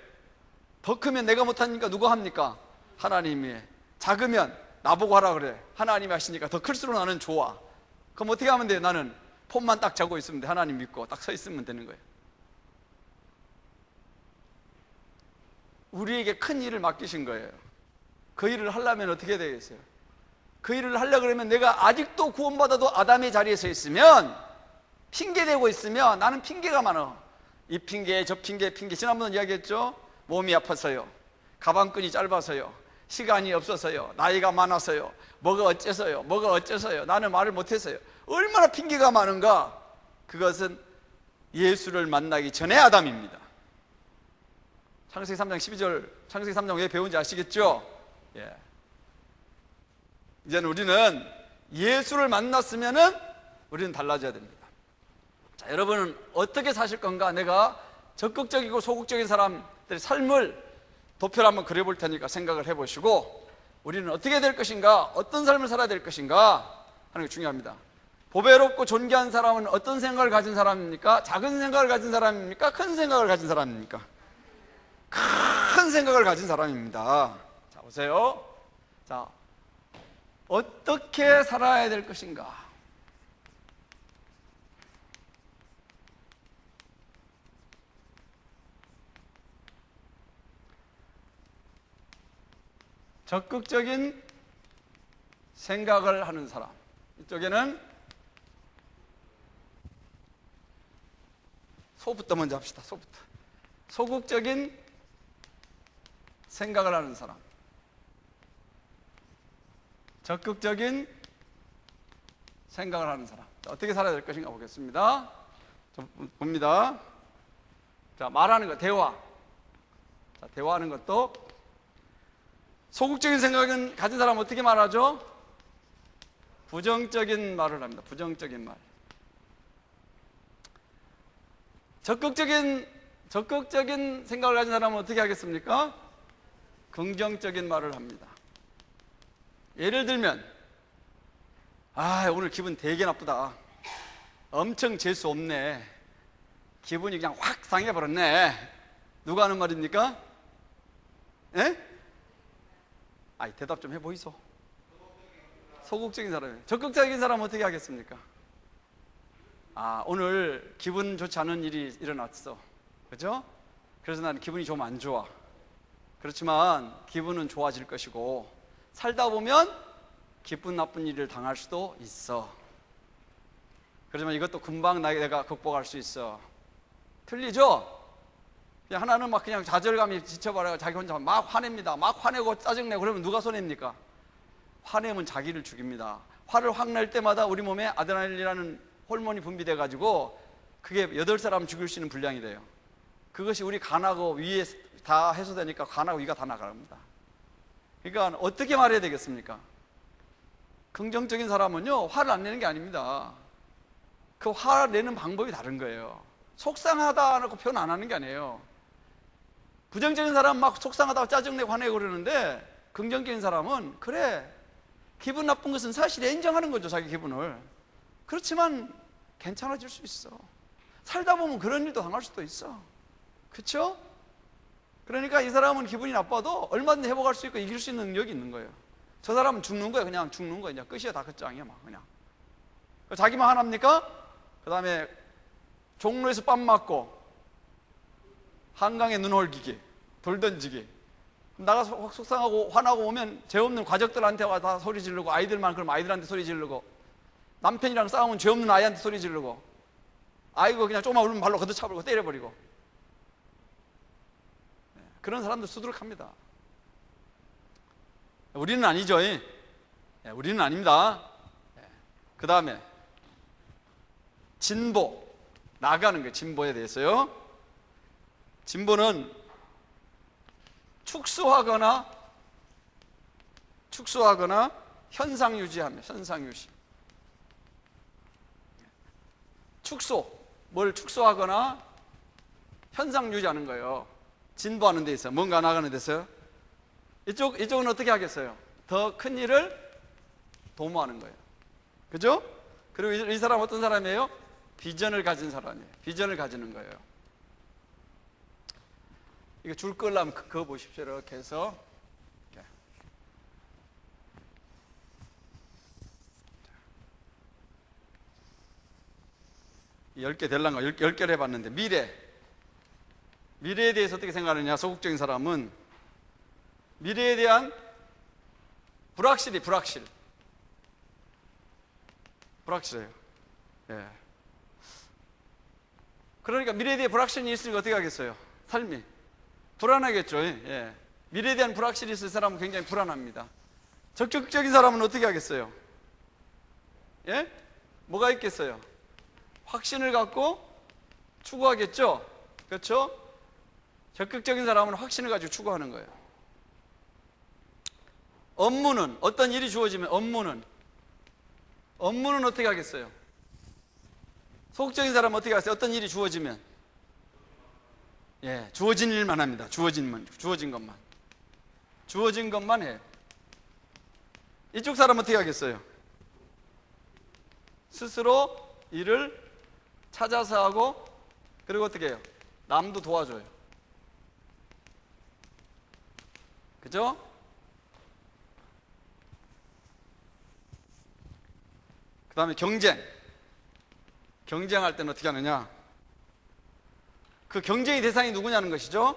더 크면 내가 못하니까 누가 합니까? 하나님이. 작으면 나보고 하라 그래. 하나님이 하시니까 더 클수록 나는 좋아. 그럼 어떻게 하면 돼요? 나는 폼만 딱 잡고 있으면 돼. 하나님 믿고 딱 서 있으면 되는 거예요. 우리에게 큰 일을 맡기신 거예요. 그 일을 하려면 어떻게 되겠어요? 그 일을 하려고 그러면 내가 아직도 구원받아도 아담의 자리에 서 있으면, 핑계대고 있으면 나는 핑계가 많아. 이 핑계 저 핑계. 지난번에 이야기했죠? 몸이 아파서요, 가방끈이 짧아서요, 시간이 없어서요, 나이가 많아서요, 뭐가 어째서요, 나는 말을 못해서요. 얼마나 핑계가 많은가. 그것은 예수를 만나기 전에 아담입니다. 창세기 3장 12절, 창세기 3장 왜 배운지 아시겠죠? 예. 이제는 우리는 예수를 만났으면은 우리는 달라져야 됩니다. 자, 여러분은 어떻게 사실 건가? 내가 적극적이고 소극적인 사람들의 삶을 도표를 한번 그려볼 테니까 생각을 해보시고, 우리는 어떻게 될 것인가, 어떤 삶을 살아야 될 것인가 하는 게 중요합니다. 보배롭고 존귀한 사람은 어떤 생각을 가진 사람입니까? 작은 생각을 가진 사람입니까? 큰 생각을 가진 사람입니까? 큰 생각을 가진 사람입니다. 자, 보세요. 자, 어떻게 살아야 될 것인가? 적극적인 생각을 하는 사람. 이쪽에는 소부터 먼저 합시다. 소부터. 소극적인 생각을 하는 사람. 적극적인 생각을 하는 사람. 어떻게 살아야 될 것인가 보겠습니다. 봅니다. 자, 말하는 것, 대화. 자, 대화하는 것도 소극적인 생각은 가진 사람은 어떻게 말하죠? 부정적인 말을 합니다. 부정적인 말. 적극적인 생각을 가진 사람은 어떻게 하겠습니까? 긍정적인 말을 합니다. 예를 들면, 오늘 기분 되게 나쁘다. 엄청 재수 없네. 기분이 그냥 확 상해버렸네. 누가 하는 말입니까? 예? 대답 좀 해보이소. 소극적인 사람이에요. 적극적인 사람은 어떻게 하겠습니까? 오늘 기분 좋지 않은 일이 일어났어. 그죠? 그래서 나는 기분이 좀 안 좋아. 그렇지만 기분은 좋아질 것이고, 살다 보면 기쁜 나쁜 일을 당할 수도 있어. 그렇지만 이것도 금방 내가 극복할 수 있어. 틀리죠? 그냥 하나는 막 그냥 좌절감이 지쳐버려요. 자기 혼자 막 화냅니다. 막 화내고 짜증내고. 그러면 누가 손해입니까? 화내면 자기를 죽입니다. 화를 확 낼 때마다 우리 몸에 아드레날린이라는 호르몬이 분비돼 가지고 그게 8사람 죽일 수 있는 분량이 돼요. 그것이 우리 간하고 위에 다 해소되니까 간하고 위가 다 나갑니다. 그러니까 어떻게 말해야 되겠습니까? 긍정적인 사람은요, 화를 안 내는 게 아닙니다. 그 화 내는 방법이 다른 거예요. 속상하다 하고 표현 안 하는 게 아니에요. 부정적인 사람은 막 속상하다고 짜증내고 화내고 그러는데, 긍정적인 사람은 그래, 기분 나쁜 것은 사실 인정하는 거죠. 자기 기분을. 그렇지만 괜찮아질 수 있어. 살다 보면 그런 일도 당할 수도 있어. 그렇죠? 그러니까 이 사람은 기분이 나빠도 얼마든지 회복할 수 있고 이길 수 있는 능력이 있는 거예요. 저 사람은 죽는 거예요. 그냥 죽는 거예요. 그냥 끝이야. 다 끝장이야. 막 그냥. 자기만 화납니까? 그 다음에 종로에서 빰 맞고 한강에 눈 홀기기, 돌 던지기. 나가서 속상하고 화나고 오면 죄 없는 가족들한테 와 다 소리 지르고, 아이들만 그러면 아이들한테 소리 지르고, 남편이랑 싸우면 죄 없는 아이한테 소리 지르고, 아이고 그냥 조금만 울면 발로 걷어차버리고 때려버리고. 그런 사람들 수두룩합니다. 우리는 아니죠. 우리는 아닙니다. 그 다음에 진보, 나가는 거예요. 진보에 대해서요. 진보는 축소하거나 현상 유지합니다. 현상 유지. 뭘 축소하거나 현상 유지하는 거예요. 진보하는 데 있어요. 뭔가 나가는 데서. 이쪽은 어떻게 하겠어요? 더 큰 일을 도모하는 거예요. 그죠? 그리고 이 사람은 어떤 사람이에요? 비전을 가진 사람이에요. 비전을 가지는 거예요. 이거 줄 끌려면 그거 보십시오. 이렇게 해서. 이렇게. 10개 될란가? 10개를 해봤는데, 미래에 대해서 어떻게 생각하느냐? 소극적인 사람은 미래에 대한 불확실해요. 예. 그러니까 미래에 대해 불확실이 있으니까 어떻게 하겠어요? 삶이 불안하겠죠. 예. 미래에 대한 불확실이 있을 사람은 굉장히 불안합니다. 적극적인 사람은 어떻게 하겠어요? 예? 뭐가 있겠어요? 확신을 갖고 추구하겠죠? 그렇죠? 적극적인 사람은 확신을 가지고 추구하는 거예요. 업무는, 어떤 일이 주어지면 업무는 어떻게 하겠어요? 소극적인 사람은 어떻게 하겠어요? 어떤 일이 주어지면? 예, 주어진 일만 합니다. 주어진 것만 해요. 이쪽 사람은 어떻게 하겠어요? 스스로 일을 찾아서 하고, 그리고 어떻게 해요? 남도 도와줘요. 그죠? 그 다음에 경쟁할 때는 어떻게 하느냐? 그 경쟁의 대상이 누구냐는 것이죠.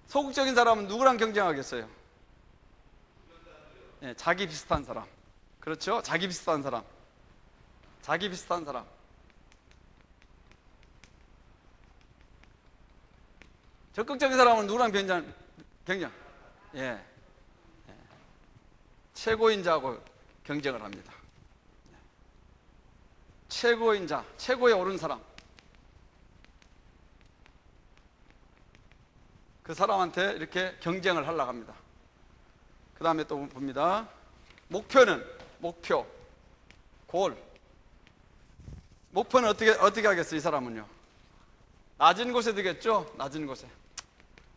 소극적인 사람은 누구랑 경쟁하겠어요? 네, 자기 비슷한 사람. 그렇죠? 자기 비슷한 사람. 적극적인 사람은 누구랑 경쟁? 예. 최고인자하고 경쟁을 합니다. 최고인자, 최고에 오른 사람. 그 사람한테 이렇게 경쟁을 하려고 합니다. 그 다음에 또 봅니다. 목표는, 골. 목표는 어떻게 하겠어요, 이 사람은요? 낮은 곳에 두겠죠? 낮은 곳에.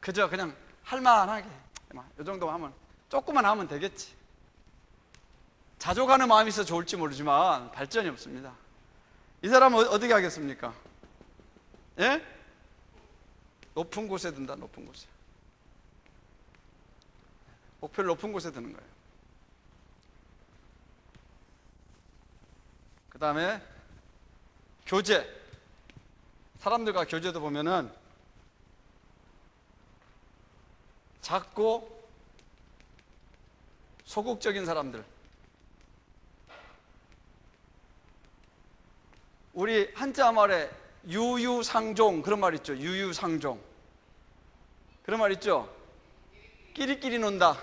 그냥 할만하게. 이 정도만 하면, 조금만 하면 되겠지. 자족하는 마음이 있어 좋을지 모르지만 발전이 없습니다. 이 사람은 어떻게 하겠습니까? 예? 높은 곳에 든다, 높은 곳에. 목표를 높은 곳에 드는 거예요. 그 다음에 교제. 사람들과 교제도 보면은 작고 소극적인 사람들. 우리 한자 말에 유유상종 그런 말 있죠. 유유상종 그런 말 있죠. 끼리끼리 논다.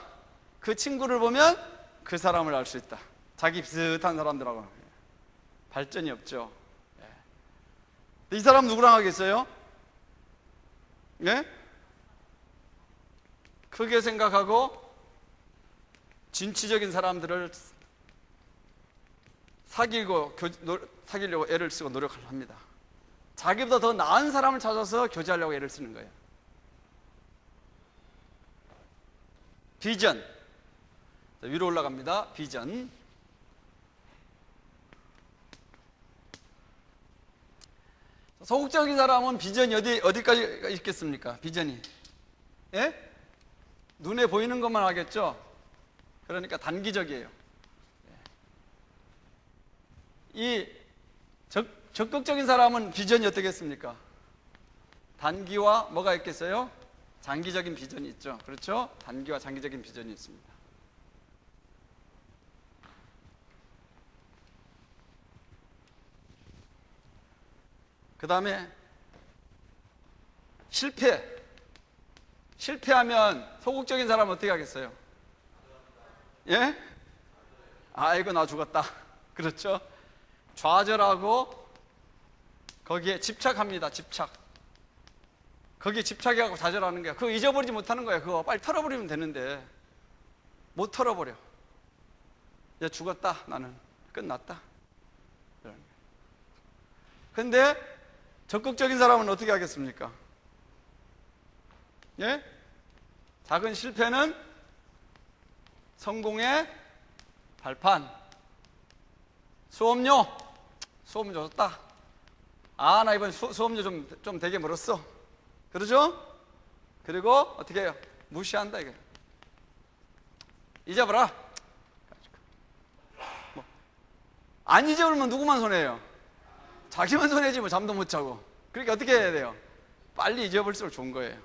그 친구를 보면 그 사람을 알 수 있다. 자기 비슷한 사람들하고 발전이 없죠. 이 사람 누구랑 하겠어요? 예? 크게 생각하고 진취적인 사람들을 사귀려고 애를 쓰고 노력을 합니다. 자기보다 더 나은 사람을 찾아서 교제하려고 애를 쓰는 거예요. 비전. 위로 올라갑니다. 비전. 소극적인 사람은 비전이 어디까지 있겠습니까? 비전이. 예? 눈에 보이는 것만 하겠죠? 그러니까 단기적이에요. 이 적극적인 사람은 비전이 어떻겠습니까? 단기와 뭐가 있겠어요? 장기적인 비전이 있죠. 그렇죠? 단기와 장기적인 비전이 있습니다. 그 다음에 실패하면 소극적인 사람은 어떻게 하겠어요? 예? 아이고 나 죽었다. 그렇죠? 좌절하고 거기에 집착합니다. 거기에 집착하고 좌절하는 거야. 그거 잊어버리지 못하는 거야. 그거 빨리 털어버리면 되는데 못 털어버려. 야 죽었다. 나는 끝났다. 근데 적극적인 사람은 어떻게 하겠습니까? 예? 작은 실패는 성공의 발판. 수업료 줬다. 아, 나 이번 수업료 좀 되게 멀었어. 그러죠? 그리고 어떻게 해요? 무시한다 이게. 잊어버라. 안 잊어버리면 누구만 손해예요? 자기만 손해지 뭐. 잠도 못 자고. 그러니까 어떻게 해야 돼요? 빨리 잊어버릴수록 좋은 거예요.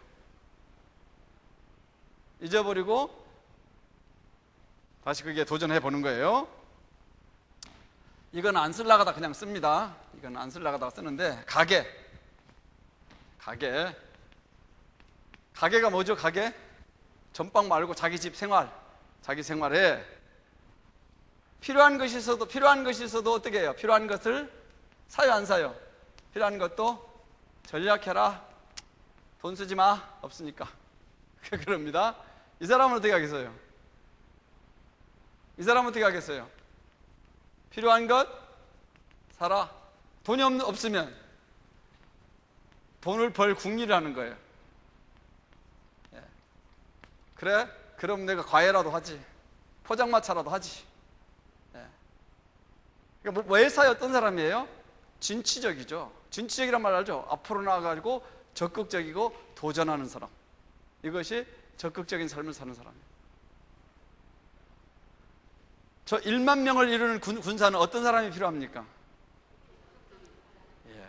잊어버리고 다시 그게 도전해 보는 거예요. 이건 안 쓰려고 하다 그냥 씁니다. 이건 안 쓰려고 하다가 쓰는데, 가게가 뭐죠? 가게? 전방 말고 자기 집 생활, 자기 생활에 필요한 것이 있어도 어떻게 해요? 필요한 것을 사요, 안 사요? 필요한 것도 전략해라. 돈 쓰지 마. 없으니까. 그럽니다. 이 사람은 어떻게 하겠어요? 필요한 것 사라. 돈이 없으면 돈을 벌 궁리를 하는 거예요. 예. 그래? 그럼 내가 과외라도 하지. 포장마차라도 하지. 예. 그러니까 왜 사요? 어떤 사람이에요? 진취적이죠. 진취적이란 말 알죠? 앞으로 나아가지고 적극적이고 도전하는 사람. 이것이 적극적인 삶을 사는 사람이에요. 저 1만 명을 이루는 군사는 어떤 사람이 필요합니까? 예.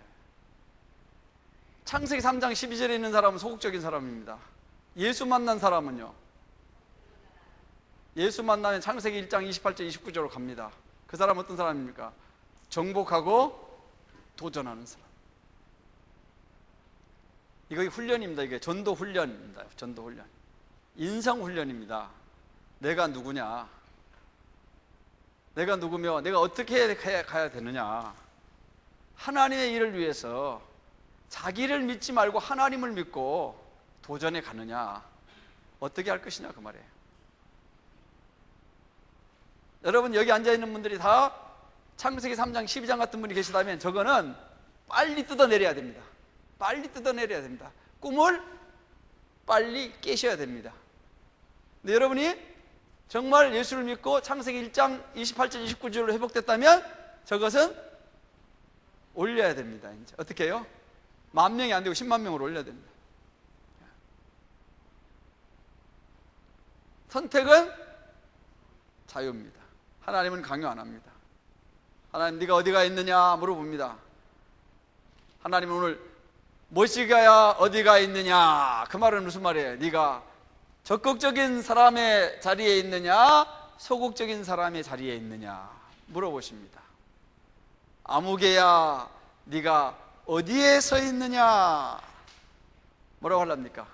창세기 3장 12절에 있는 사람은 소극적인 사람입니다. 예수 만난 사람은요? 예수 만나면 창세기 1장 28절 29절로 갑니다. 그 사람은 어떤 사람입니까? 정복하고 도전하는 사람. 이거 훈련입니다. 이게 전도 훈련입니다. 전도 훈련. 인성 훈련입니다. 내가 누구냐? 내가 누구며 내가 어떻게 가야 되느냐? 하나님의 일을 위해서 자기를 믿지 말고 하나님을 믿고 도전해 가느냐? 어떻게 할 것이냐 그 말이에요. 여러분 여기 앉아있는 분들이 다 창세기 3장 12장 같은 분이 계시다면 저거는 빨리 뜯어내려야 됩니다. 빨리 뜯어내려야 됩니다. 꿈을 빨리 깨셔야 됩니다. 근데 여러분이 정말 예수를 믿고 창세기 1장 28절 29절로 회복됐다면 저것은 올려야 됩니다. 이제 어떻게 해요? 10,000명이 안 되고 10만 명으로 올려야 됩니다. 선택은 자유입니다. 하나님은 강요 안 합니다. 하나님 네가 어디가 있느냐 물어봅니다. 하나님은 오늘 무엇이가야 어디가 있느냐? 그 말은 무슨 말이에요? 네가 적극적인 사람의 자리에 있느냐 소극적인 사람의 자리에 있느냐 물어보십니다. 아무개야 네가 어디에 서 있느냐? 뭐라고 하랍니까?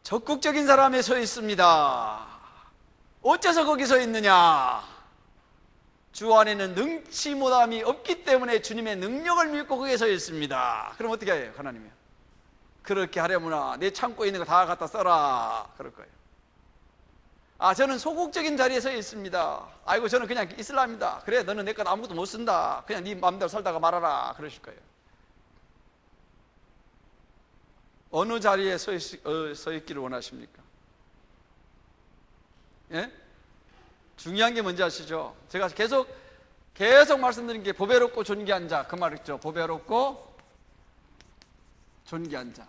적극적인 사람에 서 있습니다. 어째서 거기 서 있느냐? 주 안에는 능치 못함이 없기 때문에 주님의 능력을 믿고 거기에 서 있습니다. 그럼 어떻게 해요? 하나님이요. 그렇게 하려무나 내 창고에 있는 거 다 갖다 써라 그럴 거예요. 아 저는 소극적인 자리에 서 있습니다. 아이고 저는 그냥 있을랍니다. 그래 너는 내 것 아무것도 못 쓴다. 그냥 네 마음대로 살다가 말아라 그러실 거예요. 어느 자리에 서 있기를 원하십니까? 예? 중요한 게 뭔지 아시죠? 제가 계속 말씀드린 게 보배롭고 존귀한 자 그 말 있죠. 보배롭고 존귀한 자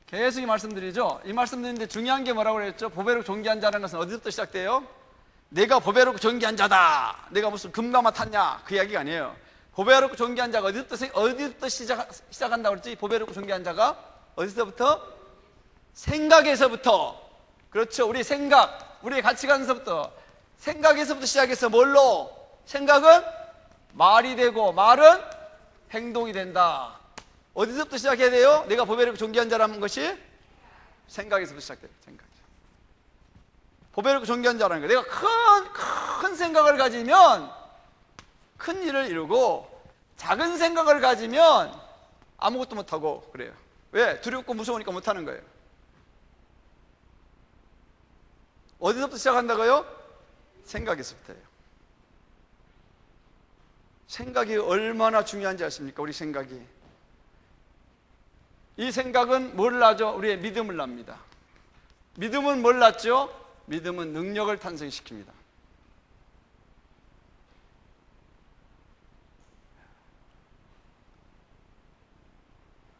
계속 이 말씀드리죠. 이 말씀드리는데 중요한 게 뭐라고 그랬죠? 보배롭고 존귀한 자라는 것은 어디서부터 시작돼요? 내가 보배롭고 존귀한 자다. 내가 무슨 금가마 탔냐 그 이야기가 아니에요. 보배롭고 존귀한 자가 어디부터 시작한다고 그랬지? 보배롭고 존귀한 자가 어디서부터? 생각에서부터. 그렇죠. 우리 생각, 우리의 가치관에서부터. 생각에서부터 시작해서 뭘로? 생각은 말이 되고 말은 행동이 된다. 어디서부터 시작해야 돼요? 내가 보배롭고 존귀한 자라는 것이 생각에서부터 시작돼요. 생각. 보배롭고 존귀한 자라는 거예요. 내가 큰 생각을 가지면 큰 일을 이루고 작은 생각을 가지면 아무것도 못하고 그래요. 왜? 두렵고 무서우니까 못하는 거예요. 어디서부터 시작한다고요? 생각에서부터예요. 생각이 얼마나 중요한지 아십니까? 우리 생각이. 이 생각은 뭘 낳죠? 우리의 믿음을 낳습니다. 믿음은 뭘 낳죠? 믿음은 능력을 탄생시킵니다.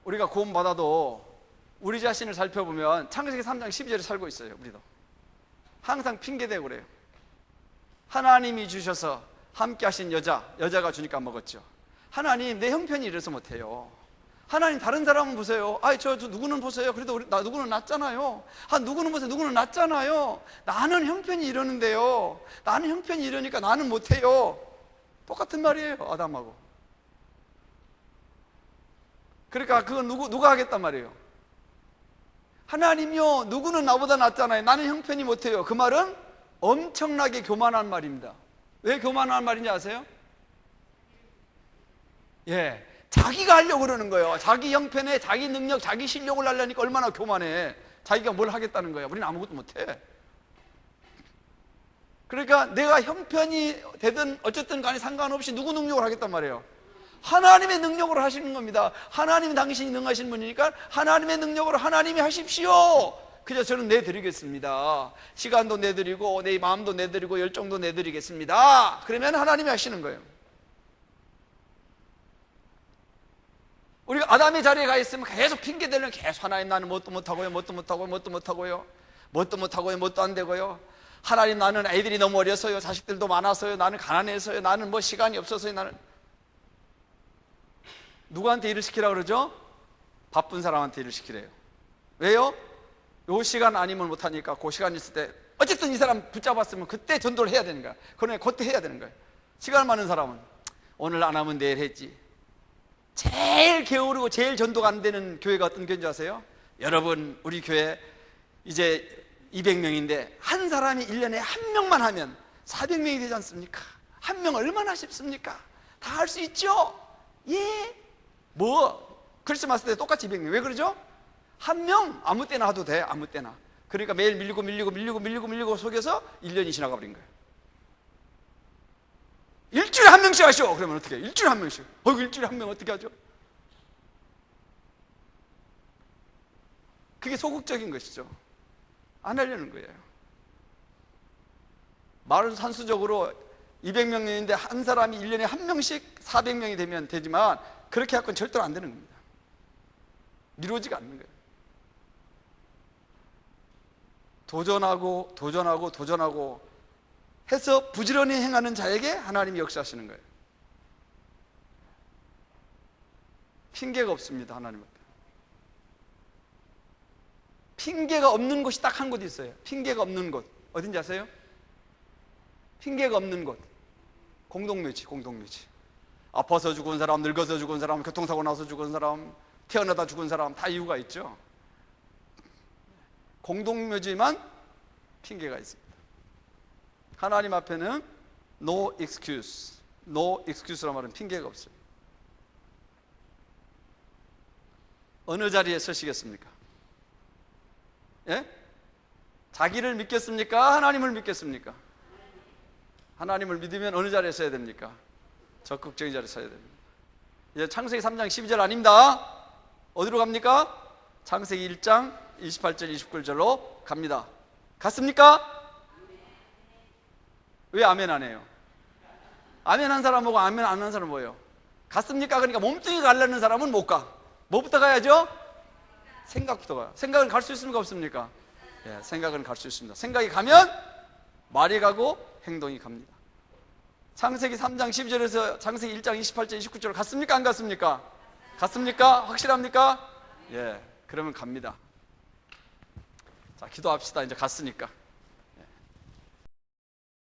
우리가 구원받아도 우리 자신을 살펴보면 창세기 3장 12절에 살고 있어요. 우리도 항상 핑계대고 그래요. 하나님이 주셔서 함께 하신 여자가 주니까 먹었죠. 하나님, 내 형편이 이래서 못해요. 하나님, 다른 사람은 보세요. 저 누구는 보세요. 그래도 누구는 낫잖아요. 누구는 보세요. 누구는 낫잖아요. 나는 형편이 이러는데요. 나는 형편이 이러니까 나는 못해요. 똑같은 말이에요, 아담하고. 그러니까 그건 누가 하겠단 말이에요? 하나님요, 누구는 나보다 낫잖아요. 나는 형편이 못해요. 그 말은 엄청나게 교만한 말입니다. 왜 교만한 말인지 아세요? 예, 자기가 하려고 그러는 거예요. 자기 형편에 자기 능력, 자기 실력을 하려니까 얼마나 교만해. 자기가 뭘 하겠다는 거야. 우리는 아무것도 못해. 그러니까 내가 형편이 되든 어쨌든 간에 상관없이 누구 능력을 하겠단 말이에요? 하나님의 능력으로 하시는 겁니다. 하나님 당신이 능하신 분이니까 하나님의 능력으로 하나님이 하십시오. 그저 저는 내드리겠습니다. 시간도 내드리고 내 마음도 내드리고 열정도 내드리겠습니다. 그러면 하나님이 하시는 거예요. 우리가 아담의 자리에 가 있으면 계속 핑계대려면 계속 하나님, 나는 뭣도 못하고요, 뭣도 못하고요, 뭣도 못하고요, 뭣도 못하고요, 뭣도 안 되고요. 하나님, 나는 애들이 너무 어려서요, 자식들도 많아서요, 나는 가난해서요, 나는 뭐 시간이 없어서요. 나는 누구한테 일을 시키라고 그러죠? 바쁜 사람한테 일을 시키래요. 왜요? 요 시간 아니면 못하니까 그 시간 있을 때 어쨌든 이 사람 붙잡았으면 그때 전도를 해야 되는 거야. 그러니까 그때 해야 되는 거야. 시간 많은 사람은 오늘 안 하면 내일 했지. 제일 게으르고 제일 전도가 안 되는 교회가 어떤 교회인지 아세요? 여러분, 우리 교회 이제 200명인데 한 사람이 1년에 한 명만 하면 400명이 되지 않습니까? 한 명 얼마나 쉽습니까? 다 할 수 있죠? 예. 크리스마스 때 똑같이 200명. 왜 그러죠? 한 명 아무 때나 해도 돼. 아무 때나. 그러니까 매일 밀리고 속여서 1년이 지나가 버린 거예요. 일주일에 한 명씩 하시오. 그러면 어떻게 해요? 일주일에 한 명씩. 일주일에 한 명 어떻게 하죠? 그게 소극적인 것이죠. 안 하려는 거예요. 말은 산수적으로 200명인데 한 사람이 1년에 한 명씩 400명이 되면 되지만 그렇게 갖고는 절대로 안 되는 겁니다. 이루어지가 않는 거예요. 도전하고 해서 부지런히 행하는 자에게 하나님이 역사하시는 거예요. 핑계가 없습니다. 하나님 앞에. 핑계가 없는 곳이 딱 한 곳 있어요. 핑계가 없는 곳. 어딘지 아세요? 핑계가 없는 곳. 공동묘지. 아파서 죽은 사람, 늙어서 죽은 사람, 교통사고 나서 죽은 사람, 태어나다 죽은 사람, 다 이유가 있죠. 공동묘지만 핑계가 있습니다. 하나님 앞에는 no excuse란 말은 핑계가 없어요. 어느 자리에 서시겠습니까? 예? 자기를 믿겠습니까? 하나님을 믿겠습니까? 하나님을 믿으면 어느 자리에 서야 됩니까? 적극적인 자리에 서야 됩니다. 이제 창세기 3장 12절 아닙니다. 어디로 갑니까? 창세기 1장 28절 29절로 갑니다. 갔습니까? 왜 아멘 안 해요? 아멘 한 사람 보고 아멘 안 한 사람 뭐예요? 갔습니까? 그러니까 몸뚱이 가려는 사람은 못 가. 뭐부터 가야죠? 생각부터 가요. 생각은 갈 수 있습니까? 없습니까? 예, 생각은 갈 수 있습니다. 생각이 가면 말이 가고 행동이 갑니다. 창세기 3장 12절에서 창세기 1장 28절 29절 갔습니까? 안 갔습니까? 갔습니까? 확실합니까? 예, 그러면 갑니다. 자, 기도합시다. 이제 갔으니까.